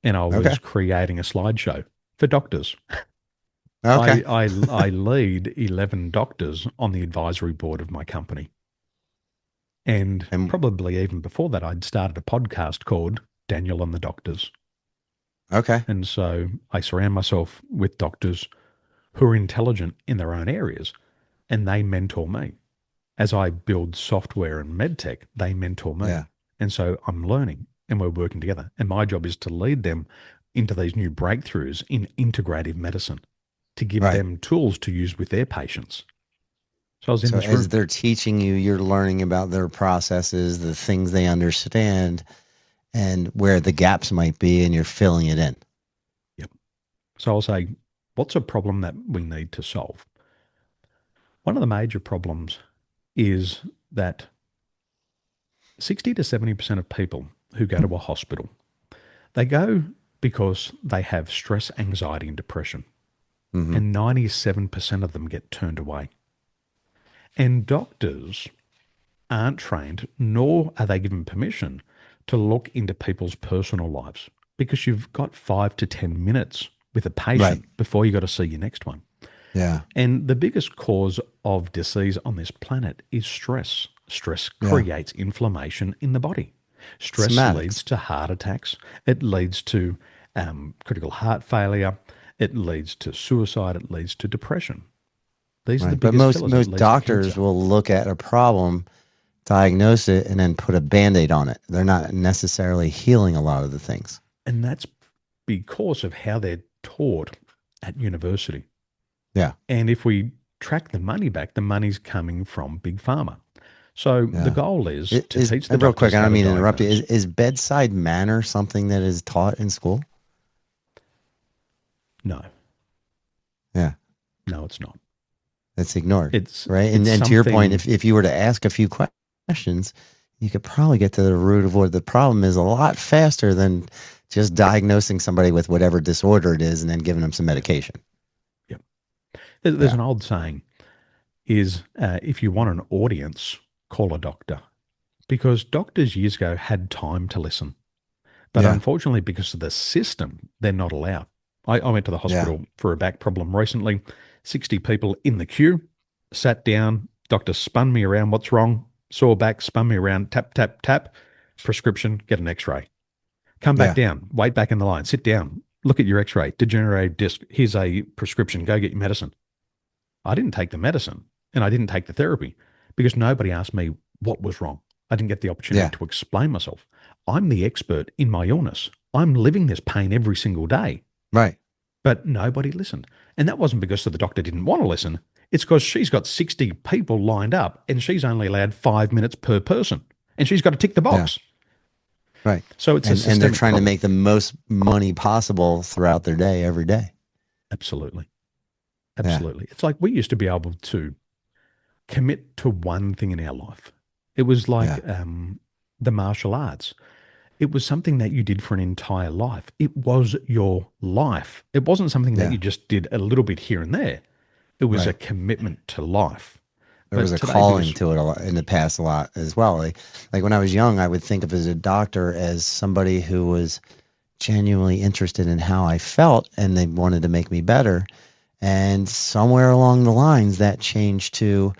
and I Okay. was creating a slideshow for doctors. Okay. I lead 11 doctors on the advisory board of my company. And And probably even before that, I'd started a podcast called Daniel and the Doctors. okay. And so I surround myself with doctors who are intelligent in their own areas and they mentor me. As I build software and medtech, they mentor me. Yeah. And so I'm learning and we're working together. And my job is to lead them into these new breakthroughs in integrative medicine, to give Right. them tools to use with their patients. So I was in So this as room. they're teaching you, you're learning about their processes, the things they understand, and where the gaps might be, and you're filling it in. Yep. So I'll say, what's a problem that we need to solve? One of the major problems is that 60 to 70% of people who go to a hospital, they go because they have stress, anxiety, and depression. Hmm. And 97% of them get turned away. And doctors aren't trained, nor are they given permission to look into people's personal lives because you've got 5 to 10 minutes with a Right. patient before you got to see your next one. Yeah. And the biggest cause of disease on this planet is stress. Stress Yeah. creates inflammation in the body. Stress leads Somatics. to heart attacks. It leads to critical heart failure. It leads to suicide. It leads to depression. These are the Right. But biggest most killers. It most leads to doctors cancer. will look at a problem, diagnose it, and then put a band-aid on it. They're not necessarily healing a lot of the things. And that's because of how they're taught at university. Yeah. And if we track the money back, the money's coming from Big Pharma. So the Yeah. goal is It to is, teach the and real quick, doctors I how don't to mean to interrupt you. diagnose. Is bedside manner something that is taught in school? No, Yeah. no, it's not. That's ignored. It's Right. it's And to your point, something. if you were to ask a few questions, you could probably get to the root of what the problem is a lot faster than just diagnosing somebody with whatever disorder it is and then giving them some Yeah, medication. yeah. There's Yeah. an old saying is if you want an audience, call a doctor, because doctors years ago had time to listen. But Yeah. unfortunately, because of the system, they're not allowed. I went to the Yeah. hospital for a back problem recently. 60 people in the queue, sat down, doctor spun me around. What's wrong? Saw back, spun me around, tap, tap, tap, prescription, get an x ray. Come back Yeah. down, wait back in the line, sit down, look at your x ray, degenerative disc. Here's a prescription, go get your medicine. I didn't take the medicine and I didn't take the therapy because nobody asked me what was wrong. I didn't get the opportunity Yeah. to explain myself. I'm the expert in my illness. I'm living this pain every single day, Right. but nobody listened. And that wasn't because the doctor didn't want to listen. It's because she's got 60 people lined up and she's only allowed 5 minutes per person. And she's got to tick the Yeah. box. Right. So it's a And they're systemic trying to problem. make the most money possible throughout their day, every day. Absolutely. Yeah. Absolutely. It's like we used to be able to commit to one thing in our life. It was Yeah. like the martial arts. It was something that you did for an entire life. It was your life. It wasn't something that Yeah. you just did a little bit here and there. It was a Right. commitment to life. There was But a today, calling because to it a lot in the past a lot as well. Like when I was young, I would think of as a doctor as somebody who was genuinely interested in how I felt and they wanted to make me better. And somewhere along the lines, that changed to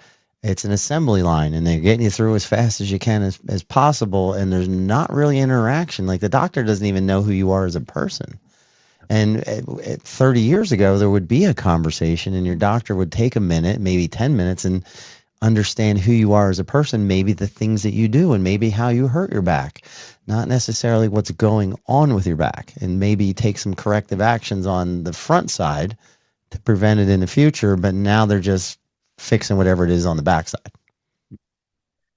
it's an assembly line and they're getting you through as fast as you can as possible. And there's not really interaction. Like the doctor doesn't even know who you are as a person. And 30 years ago, there would be a conversation and your doctor would take a minute, maybe 10 minutes, and understand who you are as a person, maybe the things that you do and maybe how you hurt your back, not necessarily what's going on with your back, and maybe take some corrective actions on the front side to prevent it in the future, but now they're just fixing whatever it is on the backside.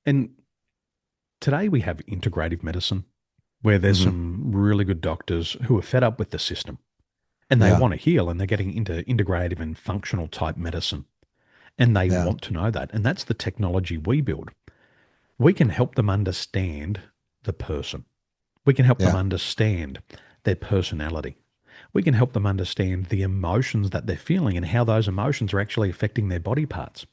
and today we have integrative medicine where there's Hmm. some really good doctors who are fed up with the system and they Yeah. want to heal and they're getting into integrative and functional type medicine and they Yeah. want to know that. And that's the technology we build. We can help them understand the person. We can help them Yeah. understand their personality. We can help them understand the emotions that they're feeling and how those emotions are actually affecting their body parts.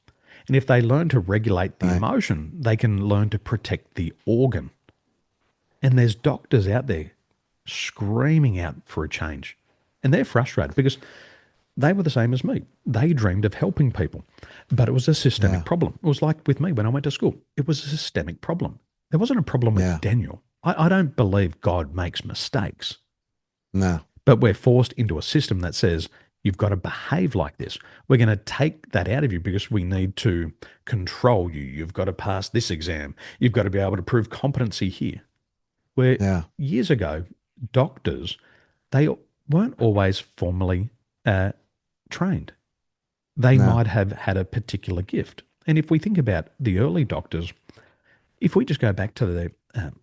And if they learn to regulate the Right. emotion, they can learn to protect the organ. And there's doctors out there screaming out for a change. And they're frustrated because they were the same as me. They dreamed of helping people, but it was a Yeah. systemic problem. It was like with me when I went to school. It was a systemic problem. There wasn't a problem with Yeah. Daniel. I don't believe God makes mistakes, No. but we're forced into a system that says you've got to behave like this. We're going to take that out of you because we need to control you. You've got to pass this exam. You've got to be able to prove competency here. Where Yeah. years ago, doctors, they weren't always formally uh, trained. They No. might have had a particular gift. And if we think about the early doctors, if we just go back to the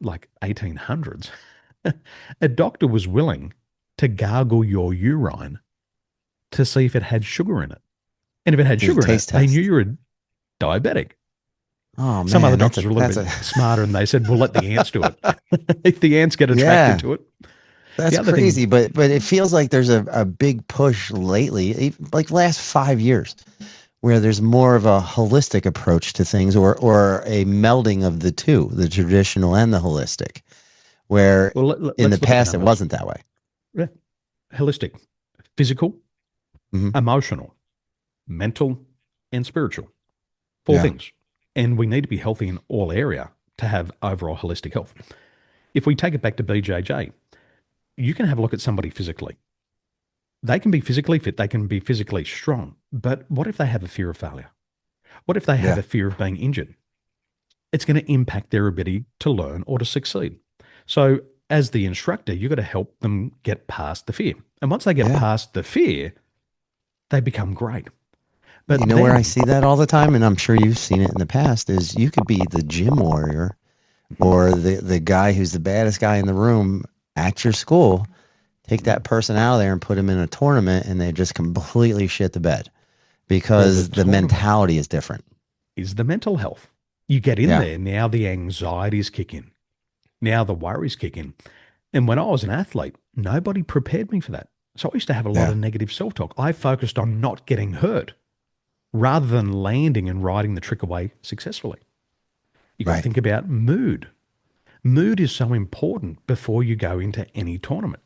like 1800s, a doctor was willing to gargle your urine to see if it had sugar in it. And if it had It was a sugar in it, taste they knew test. you were diabetic. Oh Some other man, doctors were a little that's bit a smarter and they said, we'll let the ants do it. If the ants get attracted yeah. to it. The That's other thing, crazy, but it feels like there's a big push lately, like last 5 years, where there's more of a holistic approach to things, or a melding of the two, the traditional and the holistic. Where well, in the let's look at the past it numbers. wasn't that way. Yeah. Holistic, physical, Hmm. emotional, mental, and spiritual. Four Yeah, things. And we need to be healthy in all area to have overall holistic health. If we take it back to BJJ, you can have a look at somebody physically. They can be physically fit, they can be physically strong, but what if they have a fear of failure? What if they have yeah, a fear of being injured? It's going to impact their ability to learn or to succeed. So, as the instructor, you've got to help them get past the fear. And once they get yeah. past the fear, they become great. You But know where I then, see that all the time, and I'm sure you've seen it in the past, is you could be the gym warrior or the guy who's the baddest guy in the room at your school. Take that person out of there and put him in a tournament, and they just completely shit the bed well, the because the tournament mentality is different. is the mental health. You get in Yeah, there, now the anxieties kick in. Now the worries kick in. And when I was an athlete, nobody prepared me for that. So I used to have a lot yeah, of negative self talk. I focused on not getting hurt rather than landing and riding the trick away successfully. You got to right. think about mood. Mood is so important before you go into any tournament.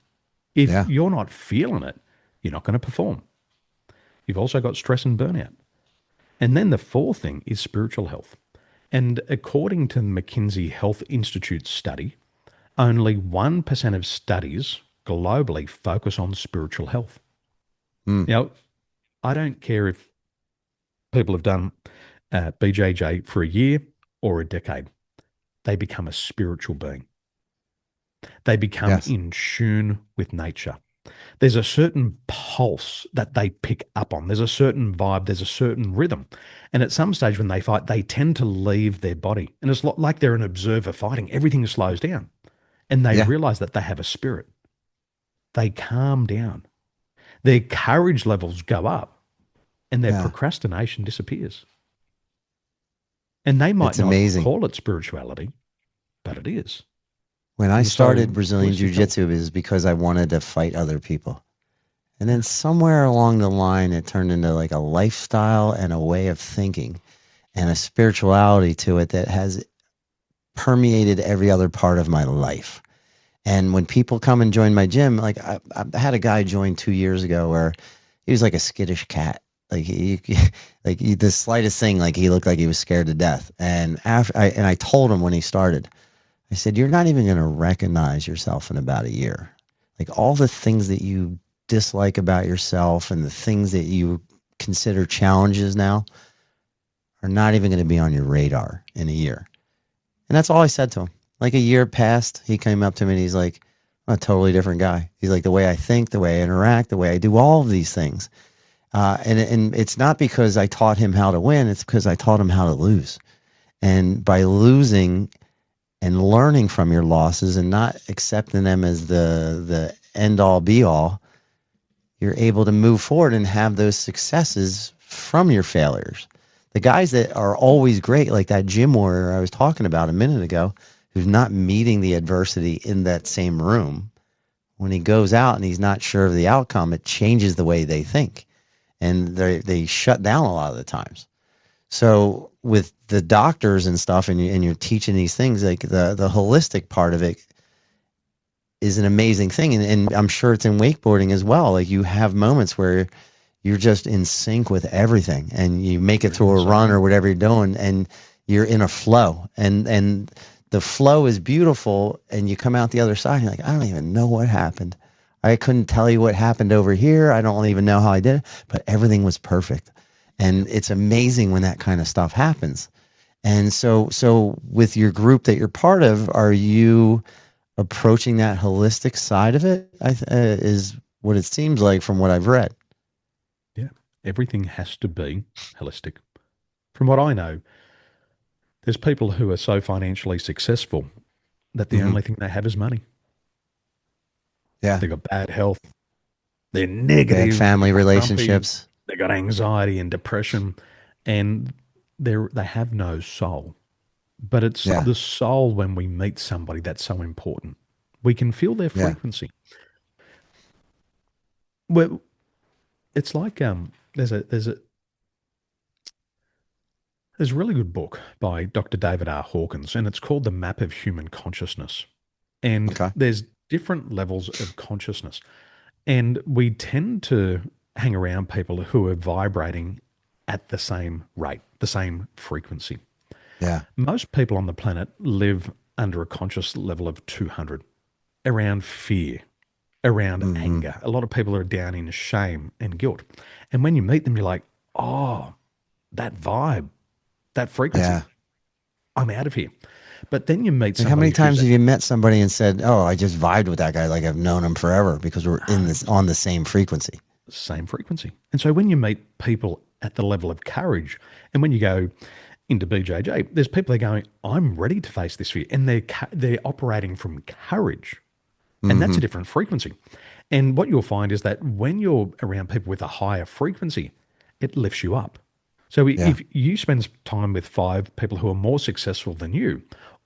If Yeah, you're not feeling it, you're not going to perform. You've also got stress and burnout. And then the fourth thing is spiritual health. And according to the McKinsey Health Institute study, only 1% of studies globally focus on spiritual health. mm, Now, I don't care if people have done BJJ for a year or a decade, they become a spiritual being. They become yes, in tune with nature. There's a certain pulse that they pick up on. There's a certain vibe. There's a certain rhythm. And at some stage when they fight, they tend to leave their body. And it's like they're an observer fighting. Everything slows down. And they yeah, realize that they have a spirit. They calm down. Their courage levels go up and their yeah. procrastination disappears. And they might It's not amazing. call it spirituality, but it is. When I And so, started Brazilian Jiu holistic Jitsu, health. it was because I wanted to fight other people. And then somewhere along the line, it turned into like a lifestyle and a way of thinking and a spirituality to it that has permeated every other part of my life. And when people come and join my gym, like I had a guy join 2 years ago where he was like a skittish cat. Like the slightest thing, like he looked like he was scared to death. And I told him when he started, I said, you're not even going to recognize yourself in about a year. Like all the things that you dislike about yourself and the things that you consider challenges now are not even going to be on your radar in a year. And that's all I said to him. Like a year passed, he came up to me and he's like, I'm a totally different guy. He's like, the way I think, the way I interact, the way I do all of these things. And it's not because I taught him how to win, it's because I taught him how to lose. And by losing and learning from your losses and not accepting them as the end all be all, you're able to move forward and have those successes from your failures. The guys that are always great, like that gym warrior I was talking about a minute ago, who's not meeting the adversity in that same room, when he goes out and he's not sure of the outcome, it changes the way they think. And they shut down a lot of the times. So with the doctors and stuff, and you're teaching these things, like the holistic part of it is an amazing thing. And I'm sure it's in wakeboarding as well. Like you have moments where you're just in sync with everything and you make it You're in to the a run or zone. whatever you're doing and you're in a flow and the flow is beautiful and you come out the other side and you're like, I don't even know what happened. I couldn't tell you what happened over here. I don't even know how I did it, but everything was perfect. And Yep. it's amazing when that kind of stuff happens. And so with your group that you're part of, are you approaching that holistic side of it? Is what it seems like from what I've read. Yeah. Everything has to be holistic. From what I know, there's people who are so financially successful that the Hmm. only thing they have is money. Yeah. They've got bad health, They're Bad negative, they're family grumpy, relationships. they got anxiety and depression, and they have no soul. But it's Yeah. the soul when we meet somebody that's so important. We can feel their Yeah. frequency. Well, it's like there's a really good book by Dr. David R. Hawkins, and it's called The Map of Human Consciousness. And Okay. there's different levels of consciousness. And we tend to hang around people who are vibrating at the same rate, the same frequency. Yeah. Most people on the planet live under a conscious level of 200, around fear, around Hmm. anger. A lot of people are down in shame and guilt. And when you meet them, you're like, oh, that vibe, that frequency, Yeah. I'm out of here. But then you meet Like, how many somebody who's times at have you met somebody and said, "Oh, I just vibed with that guy like I've known him forever because we're in this 100% on the same frequency." the same frequency. And so when you meet people at the level of courage, and when you go into BJJ, there's people that are going, I'm ready to face this fear. And they're operating from courage. And that's Hmm. a different frequency. And what you'll find is that when you're around people with a higher frequency, it lifts you up. So Yeah. if you spend time with five people who are more successful than you,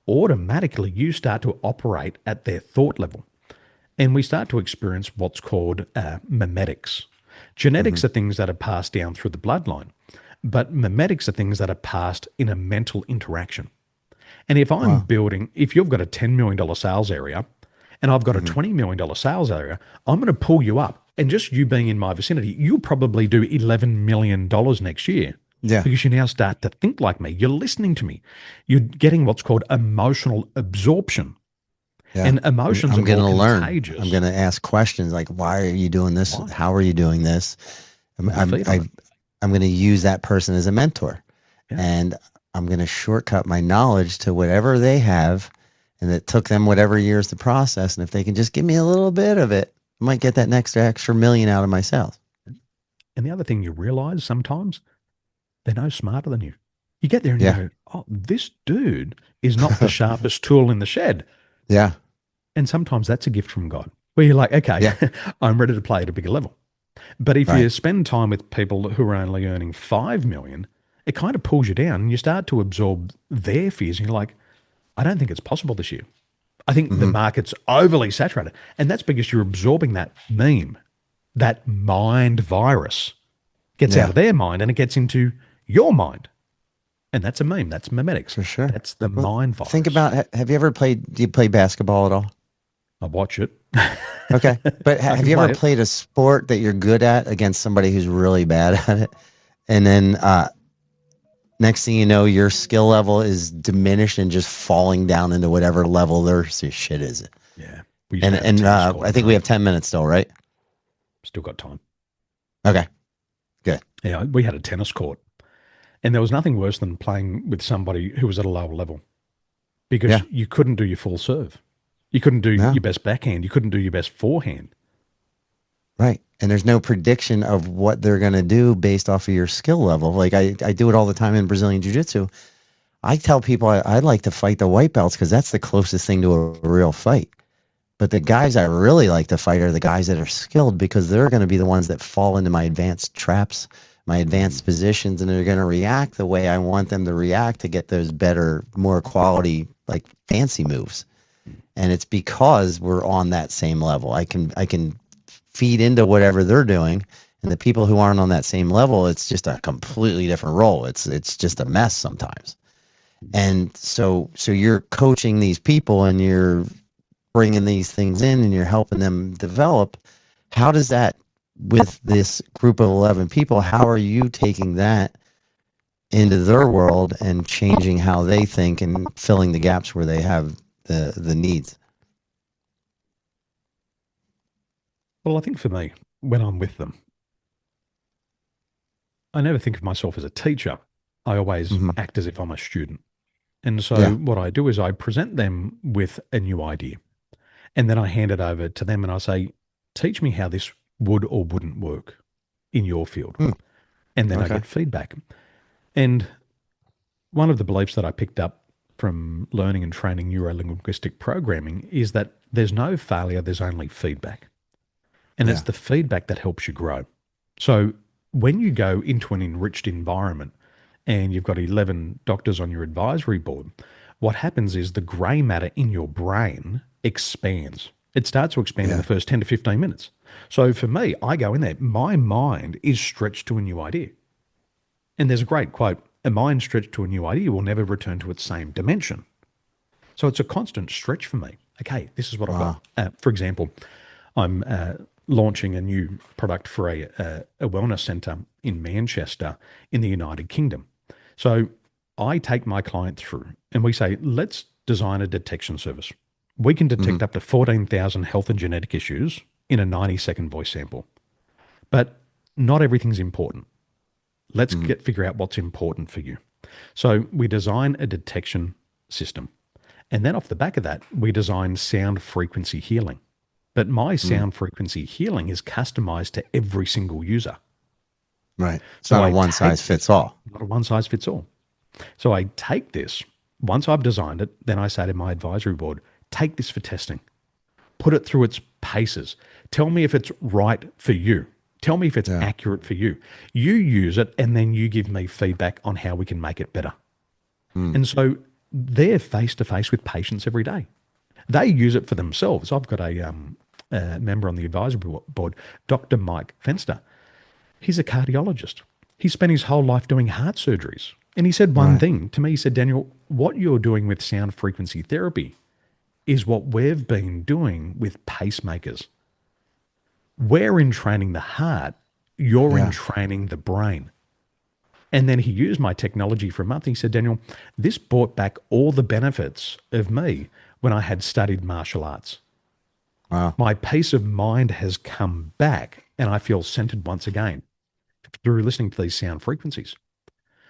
automatically you start to operate at their thought level. And we start to experience what's called memetics. Hmm. Genetics are things that are passed down through the bloodline, but memetics are things that are passed in a mental interaction. And Wow. if you've got a $10 million sales area and I've got a Hmm. $20 million sales area, I'm going to pull you up. And just you being in my vicinity, you'll probably do $11 million next year Yeah. because you now start to think like me. You're listening to me. You're getting what's called emotional absorption. Yeah. And emotions are I'm more gonna learn. I'm contagious. gonna ask questions like, "Why are you doing this? Why? How are you doing this?" I'm Put your I'm feet on it. I, I'm gonna use that person as a mentor, Yeah. and I'm gonna shortcut my knowledge to whatever they have, and it took them whatever years to process. And if they can just give me a little bit of it, I might get that And, next extra million out of myself. and the other thing you realize sometimes they're no smarter than you. You get there and you Yeah. go, oh, this dude is not the sharpest tool in the shed. Yeah. And sometimes that's a gift from God where you're like, okay, Yeah. I'm ready to play at a bigger level. But if you Right. spend time with people who are only earning 5 million, it kind of pulls you down and you start to absorb their fears. And you're like, I don't think it's possible this year. I think the Hmm. market's overly saturated. And that's because you're absorbing that meme, that mind virus gets out Yeah. of their mind and it gets into your mind. And that's a meme. That's memetics. For sure. That's the Well, mind think virus. about. Have you ever played? Do you play basketball at all? I watch it. Okay. But I have can you ever play it. played a sport that you're good at against somebody who's really bad at it? And then next thing you know, your skill level is diminished and just falling down into whatever level their shit is. Yeah. We used to And have a tennis court I at think we have home. 10 minutes still, right? Still got time. Okay. Good. Yeah, we had a tennis court. And there was nothing worse than playing with somebody who was at a lower level because Yeah. you couldn't do your full serve. You couldn't do No. your best backhand. You couldn't do your best forehand. Right. And there's no prediction of what they're going to do based off of your skill level. Like I do it all the time in Brazilian Jiu Jitsu. I tell people I like to fight the white belts because that's the closest thing to a real fight. But the guys I really like to fight are the guys that are skilled because they're going to be the ones that fall into my advanced traps, my Mm. advanced positions, and they're going to react the way I want them to react to get those better, more quality, like fancy moves. And it's because we're on that same level. I can feed into whatever they're doing. And the people who aren't on that same level, it's just a completely different role. It's just a mess sometimes. And so you're coaching these people and you're bringing these things in and you're helping them develop. How does that, with this group of 11 people, how are you taking that into their world and changing how they think and filling the gaps where they have the needs? Well, I think for me, when I'm with them, I never think of myself as a teacher. I always Hmm. act as if I'm a student. And Yeah. so what I do is I present them with a new idea and then I hand it over to them and I say, teach me how this would or wouldn't work in your field. Hmm. And then I Okay. get feedback. And one of the beliefs that I picked up from learning and training neuro linguistic programming is that there's no failure, there's only feedback. And it's Yeah. the feedback that helps you grow. So when you go into an enriched environment and you've got 11 doctors on your advisory board, what happens is the gray matter in your brain expands. It starts to expand in the Yeah. first 10 to 15 minutes. So for me, I go in there, my mind is stretched to a new idea. And there's a great quote, a mind stretched to a new idea will never return to its same dimension. So it's a constant stretch for me. Okay, this is what I've got. Wow. For example, I'm launching a new product for a wellness centre in Manchester in the United Kingdom. So I take my client through and we say, let's design a detection service. We can Hmm. detect up to 14,000 health and genetic issues in a 90-second voice sample. But not everything's important. Let's Hmm. figure out what's important for you. So we design a detection system. And then off the back of that, we design sound frequency healing. But my Mm. sound frequency healing is customized to every single user. Right. It's So not a I one size take fits this, all. not a one size fits all. So I take this, once I've designed it, then I say to my advisory board, take this for testing, put it through its paces. Tell me if it's right for you. Tell me if it's Yeah. accurate for you. You use it, and then you give me feedback on how we can make it better. Mm. And so they're face to face with patients every day. They use it for themselves. I've got a member on the advisory board, Dr. Mike Fenster. He's a cardiologist. He spent his whole life doing heart surgeries. And he said one Right. thing to me. He said, Daniel, what you're doing with sound frequency therapy is what we've been doing with pacemakers. We're in training the heart, you're in Yeah. training the brain. And then he used my technology for a month. He said, Daniel, this brought back all the benefits of me when I had studied martial arts. Wow. My peace of mind has come back and I feel centered once again through listening to these sound frequencies.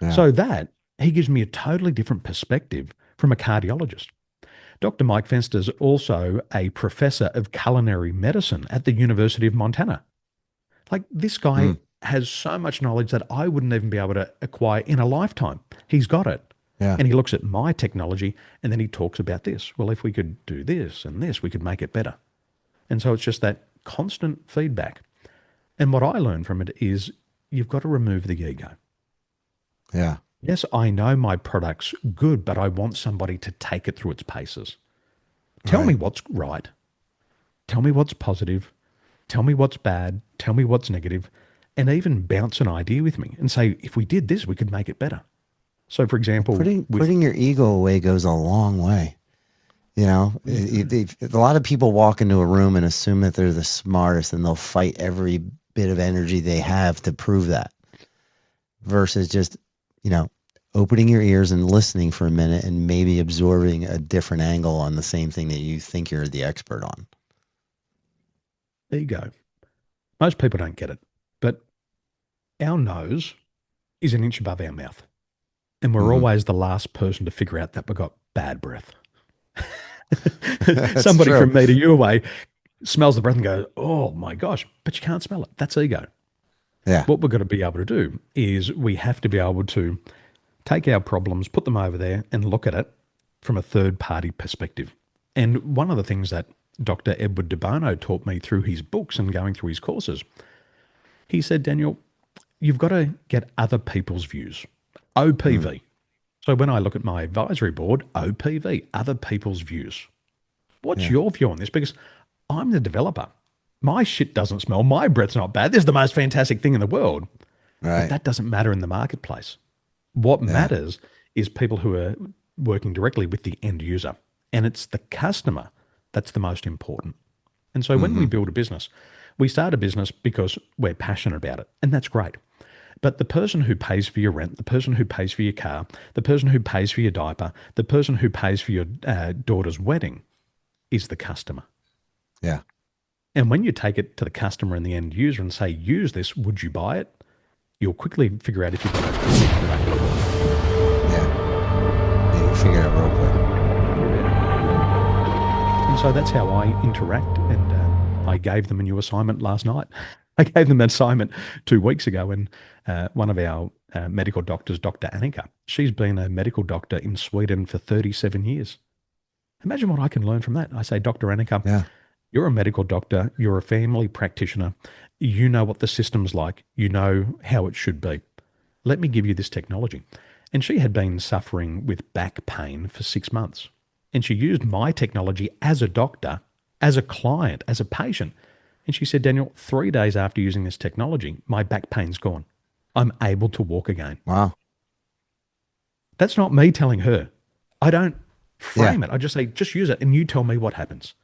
Yeah. So that he gives me a totally different perspective from a cardiologist. Dr. Mike Fenster is also a professor of culinary medicine at the University of Montana. Like this guy Mm. has so much knowledge that I wouldn't even be able to acquire in a lifetime. He's got it. Yeah. And he looks at my technology and then he talks about this. Well, if we could do this and this, we could make it better. And so it's just that constant feedback. And what I learned from it is you've got to remove the ego. Yeah. Yes, I know my product's good, but I want somebody to take it through its paces. Tell me Right. what's right. Tell me what's positive. Tell me what's bad. Tell me what's negative, and even bounce an idea with me and say, if we did this, we could make it better. So, for Well, example, with putting your ego away goes a long way. You know, a lot of people walk into a room and assume that they're the smartest, and they'll fight every bit of energy they have to prove that. Versus just, you know, opening your ears and listening for a minute and maybe absorbing a different angle on the same thing that you think you're the expert on. ego, most people don't get it, but our nose is an inch above our mouth, and we're Hmm. always the last person to figure out that we've got bad breath. That's Somebody true. from meter you away smells the breath and goes, oh my gosh, but you can't smell it. That's ego. Yeah. What we're going to be able to do is we have to be able to take our problems, put them over there, and look at it from a third party perspective. And one of the things that Dr. Edward de Bono taught me through his books and going through his courses, he said, Daniel, you've got to get other people's views. Mm. OPV. So when I look at my advisory board, OPV, other people's views. What's Yeah. your view on this? Because I'm the developer. My shit doesn't smell. My breath's not bad. This is the most fantastic thing in the world. But Right. that doesn't matter in the marketplace. What Yeah. matters is people who are working directly with the end user. And it's the customer that's the most important. And so when we Hmm. build a business, we start a business because we're passionate about it. And that's great. But the person who pays for your rent, the person who pays for your car, the person who pays for your diaper, the person who pays for your daughter's wedding is the customer. Yeah. And when you take it to the customer and the end user and say, use this, would you buy it? You'll quickly figure out if you're going to proceed with that. Yeah. You figure it out real And so that's how I interact. And I gave them a new assignment last night. I gave them an assignment 2 weeks ago. And one of our medical doctors, Dr. Annika, she's been a medical doctor in Sweden for 37 years. Imagine what I can learn from that. I say, Dr. Annika, quick. Yeah. You're a medical doctor, you're a family practitioner, you know what the system's like, you know how it should be. Let me give you this technology. And she had been suffering with back pain for 6 months. And she used my technology as a doctor, as a client, as a patient. And she said, Daniel, 3 days after using this technology, my back pain's gone. I'm able to walk again. Wow. That's not me telling her. I don't Yeah. frame it. I just say, just use it and you tell me what happens.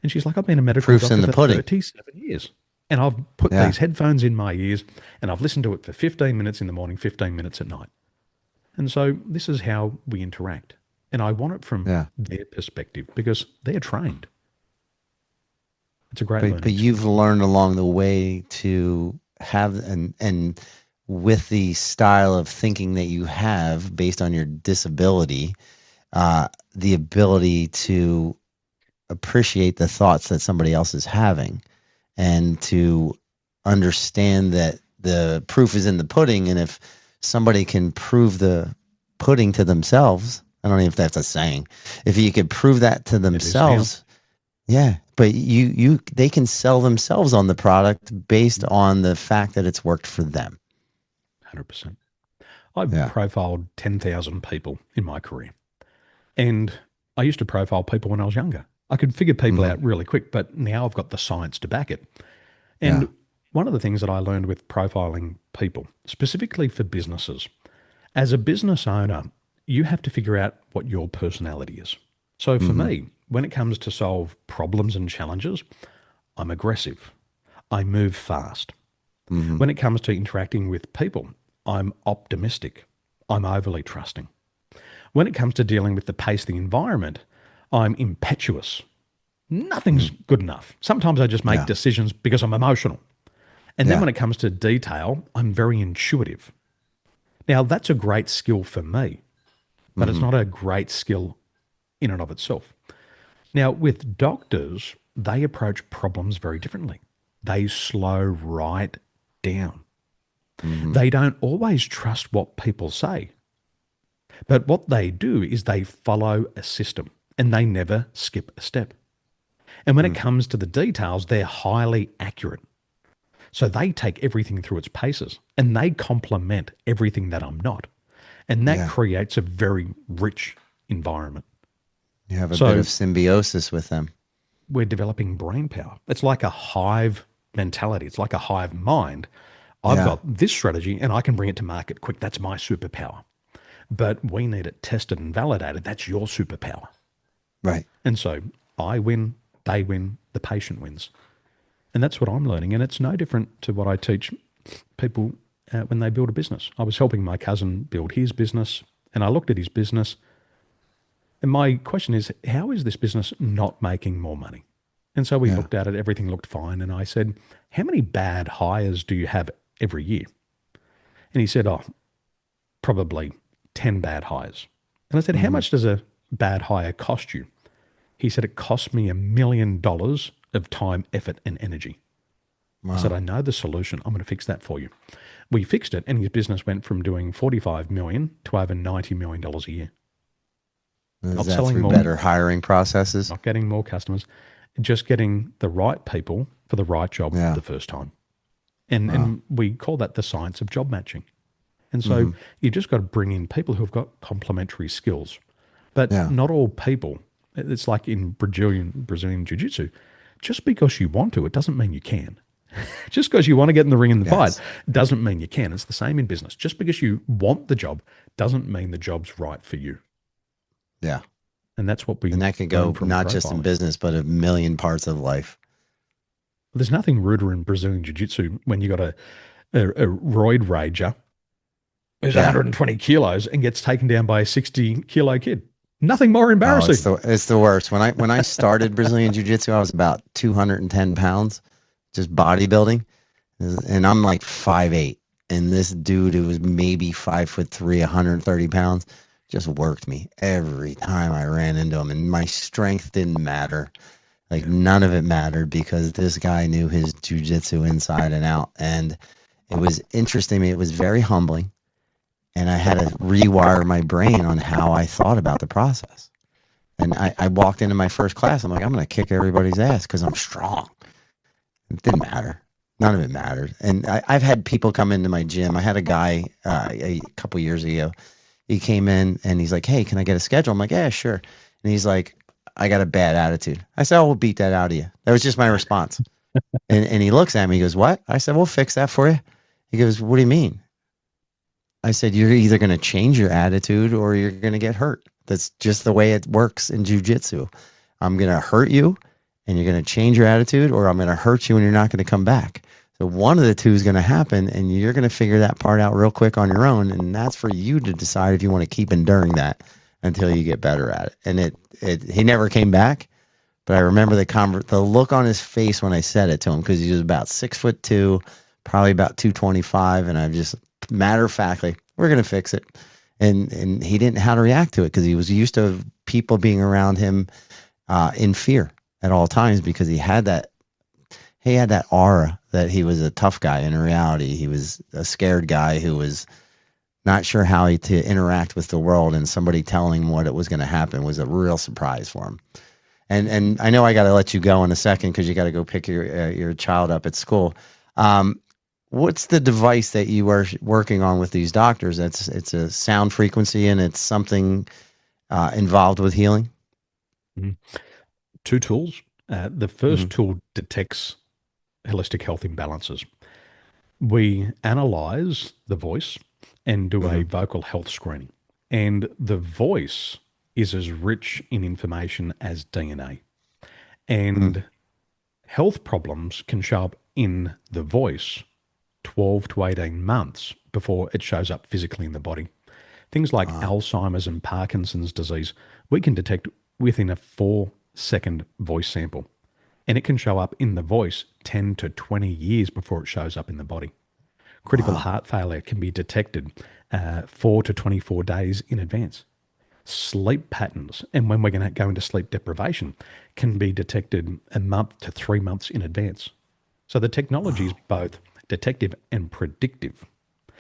And she's like, I've been a medical Proof's in doctor the for pudding. 37 years. And I've put Yeah. these headphones in my ears and I've listened to it for 15 minutes in the morning, 15 minutes at night. And so this is how we interact. And I want it from Yeah. their perspective because they're trained. It's a great But learning you've experience. learned along the way to have and with the style of thinking that you have based on your disability, the ability to appreciate the thoughts that somebody else is having and to understand that the proof is in the pudding. And if somebody can prove the pudding to themselves, I don't know if that's a saying, if you could prove that to It is now, themselves, yeah, but they can sell themselves on the product based on the fact that it's worked for them. 100%. I've Yeah. profiled 10,000 people in my career. And I used to profile people when I was younger. I could figure people Hmm. out really quick, but now I've got the science to back it. Yeah. And one of the things that I learned with profiling people, specifically for businesses, as a business owner, you have to figure out what your personality is. So for Hmm. me, when it comes to solve problems and challenges, I'm aggressive. I move fast. Hmm. When it comes to interacting with people, I'm optimistic. I'm overly trusting. When it comes to dealing with the pace of the environment, I'm impetuous. Nothing's good enough. Sometimes I just make Yeah. decisions because I'm emotional. And then Yeah. when it comes to detail, I'm very intuitive. Now, that's a great skill for me, but it's Hmm. not a great skill in and of itself. Now, with doctors, they approach problems very differently. They slow right down. Hmm. They don't always trust what people say, but what they do is they follow a system and they never skip a step. And when it comes to the details, they're highly accurate. So they take everything through its paces and they complement everything that I'm not. And that Yeah. creates a very rich environment. You have a bit So of symbiosis with them. we're developing brain power. It's like a hive mentality, it's like a hive mind. I've Yeah. got this strategy and I can bring it to market quick. That's my superpower. But we need it tested and validated. That's your superpower. Right. And so I win, they win, the patient wins. And that's what I'm learning. And it's no different to what I teach people when they build a business. I was helping my cousin build his business and I looked at his business. And my question is, how is this business not making more money? And so we Yeah. looked at it, everything looked fine. And I said, how many bad hires do you have every year? And he said, oh, probably 10 bad hires. And I said, how Hmm. much does a bad hire cost you? He said, it cost me $1 million of time, effort, and energy. I said, Wow. I know the solution. I'm going to fix that for you. We fixed it, and his business went from doing 45 million to over $90 million a year. Is Not that selling through more, better hiring processes? not getting more customers, just getting the right people for the right job Yeah. the first time. And Wow. and we call that the science of job matching. And so Hmm. you just got to bring in people who've got complementary skills. But Yeah. not all people, it's like in Brazilian Jiu-Jitsu, just because you want to, it doesn't mean you can. Just because you want to get in the ring and the fight Yes. doesn't mean you can. It's the same in business. Just because you want the job doesn't mean the job's right for you. Yeah. And that's what we And that could learn go from not just in profiling. business, but a million parts of life. There's nothing ruder in Brazilian Jiu-Jitsu when you got a roid rager who's Yeah. 120 kilos and gets taken down by a 60 kilo kid. Nothing more Oh, embarrassing. it's the worst. When I started Brazilian Jiu Jitsu, I was about 210 pounds, just bodybuilding, and I'm like 5'8", and this dude who was maybe 5'3", 130 pounds, just worked me every time I ran into him, and my strength didn't matter. Like Yeah. none of it mattered because this guy knew his jujitsu inside and out, and it was interesting. It was very humbling, and I had to rewire my brain on how I thought about the process. And I walked into my first class. I'm like, I'm going to kick everybody's ass because I'm strong. It didn't matter. None of it mattered. And I've had people come into my gym. I had a guy a couple years ago. He came in and he's like, hey, can I get a schedule? I'm like, yeah, sure. And he's like, I got a bad attitude. I said, oh, we'll beat that out of you. That was just my response. And he looks at me, he goes, what? I said, we'll fix that for you. He goes, what do you mean? I said, you're either going to change your attitude or you're going to get hurt. That's just the way it works in jujitsu. I'm going to hurt you and you're going to change your attitude, or I'm going to hurt you and you're not going to come back. So one of the two is going to happen, and you're going to figure that part out real quick on your own. And that's for you to decide if you want to keep enduring that until you get better at it. And he never came back. But I remember the look on his face when I said it to him, because he was about 6'2", probably about 225, and I just matter of factly, we're gonna fix it. And he didn't know how to react to it because he was used to people being around him in fear at all times, because he had that aura that he was a tough guy. In reality, he was a scared guy who was not sure how to interact with the world, and somebody telling him what it was going to happen was a real surprise for him. And I know I got to let you go in a second because you got to go pick your child up at school. What's the device that you are working on with these doctors? It's a sound frequency, and it's something involved with healing? Mhm. Two tools. The first tool detects holistic health imbalances. We analyze the voice and do a vocal health screening. And the voice is as rich in information as DNA. And health problems can show up in the voice 12 to 18 months before it shows up physically in the body. Things like Alzheimer's and Parkinson's disease, we can detect within a 4-second voice sample. And it can show up in the voice 10 to 20 years before it shows up in the body. Critical heart failure can be detected 4 to 24 days in advance. Sleep patterns, and when we're going to go into sleep deprivation, can be detected a month to 3 months in advance. So the technology is both detective and predictive.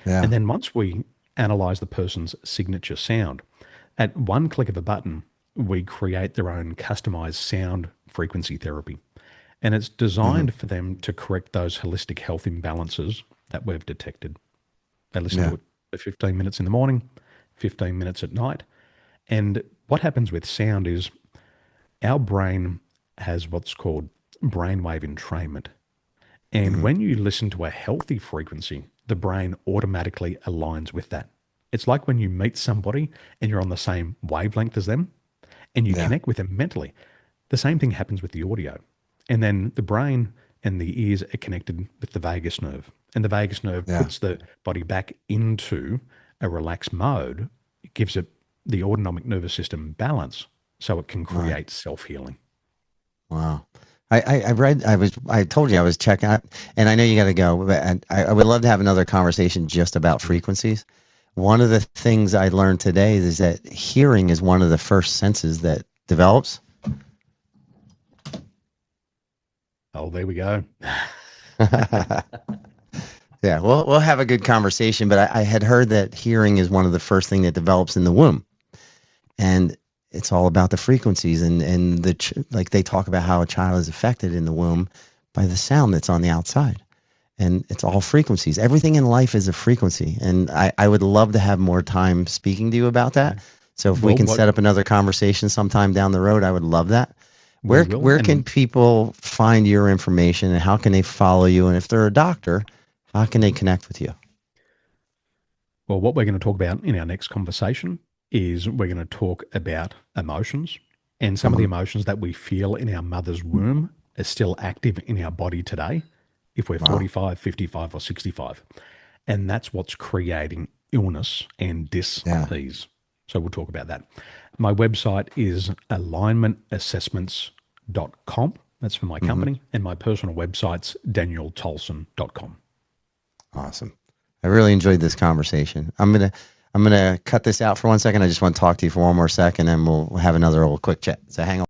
Yeah. And then once we analyze the person's signature sound, at one click of a button, we create their own customized sound frequency therapy. And it's designed for them to correct those holistic health imbalances that we've detected. They listen to it for 15 minutes in the morning, 15 minutes at night. And what happens with sound is our brain has what's called brainwave entrainment. And when you listen to a healthy frequency, the brain automatically aligns with that. It's like when you meet somebody and you're on the same wavelength as them and you connect with them mentally. The same thing happens with the audio. And then the brain and the ears are connected with the vagus nerve. And the vagus nerve puts the body back into a relaxed mode. It gives it the autonomic nervous system balance so it can create self-healing. Wow. I told you I was checking out, and I know you got to go, but I would love to have another conversation just about frequencies. One of the things I learned today is that hearing is one of the first senses that develops. Oh, there we go. Yeah, we'll have a good conversation, but I had heard that hearing is one of the first thing that develops in the womb. And it's all about the frequencies, and like they talk about how a child is affected in the womb by the sound that's on the outside. And it's all frequencies. Everything in life is a frequency. And I would love to have more time speaking to you about that. So if we can set up another conversation sometime down the road, I would love that. Where can people find your information, and how can they follow you? And if they're a doctor, how can they connect with you? Well, what we're going to talk about in our next conversation is we're going to talk about emotions, and some of the emotions that we feel in our mother's womb are still active in our body today if we're 45, 55, or 65. And that's what's creating illness and dis-ease. So we'll talk about that. My website is alignmentassessments.com. That's for my company. And my personal website's danieltolson.com. Awesome. I really enjoyed this conversation. I'm gonna cut this out for 1 second. I just want to talk to you for one more second, and we'll have another little quick chat. So hang on.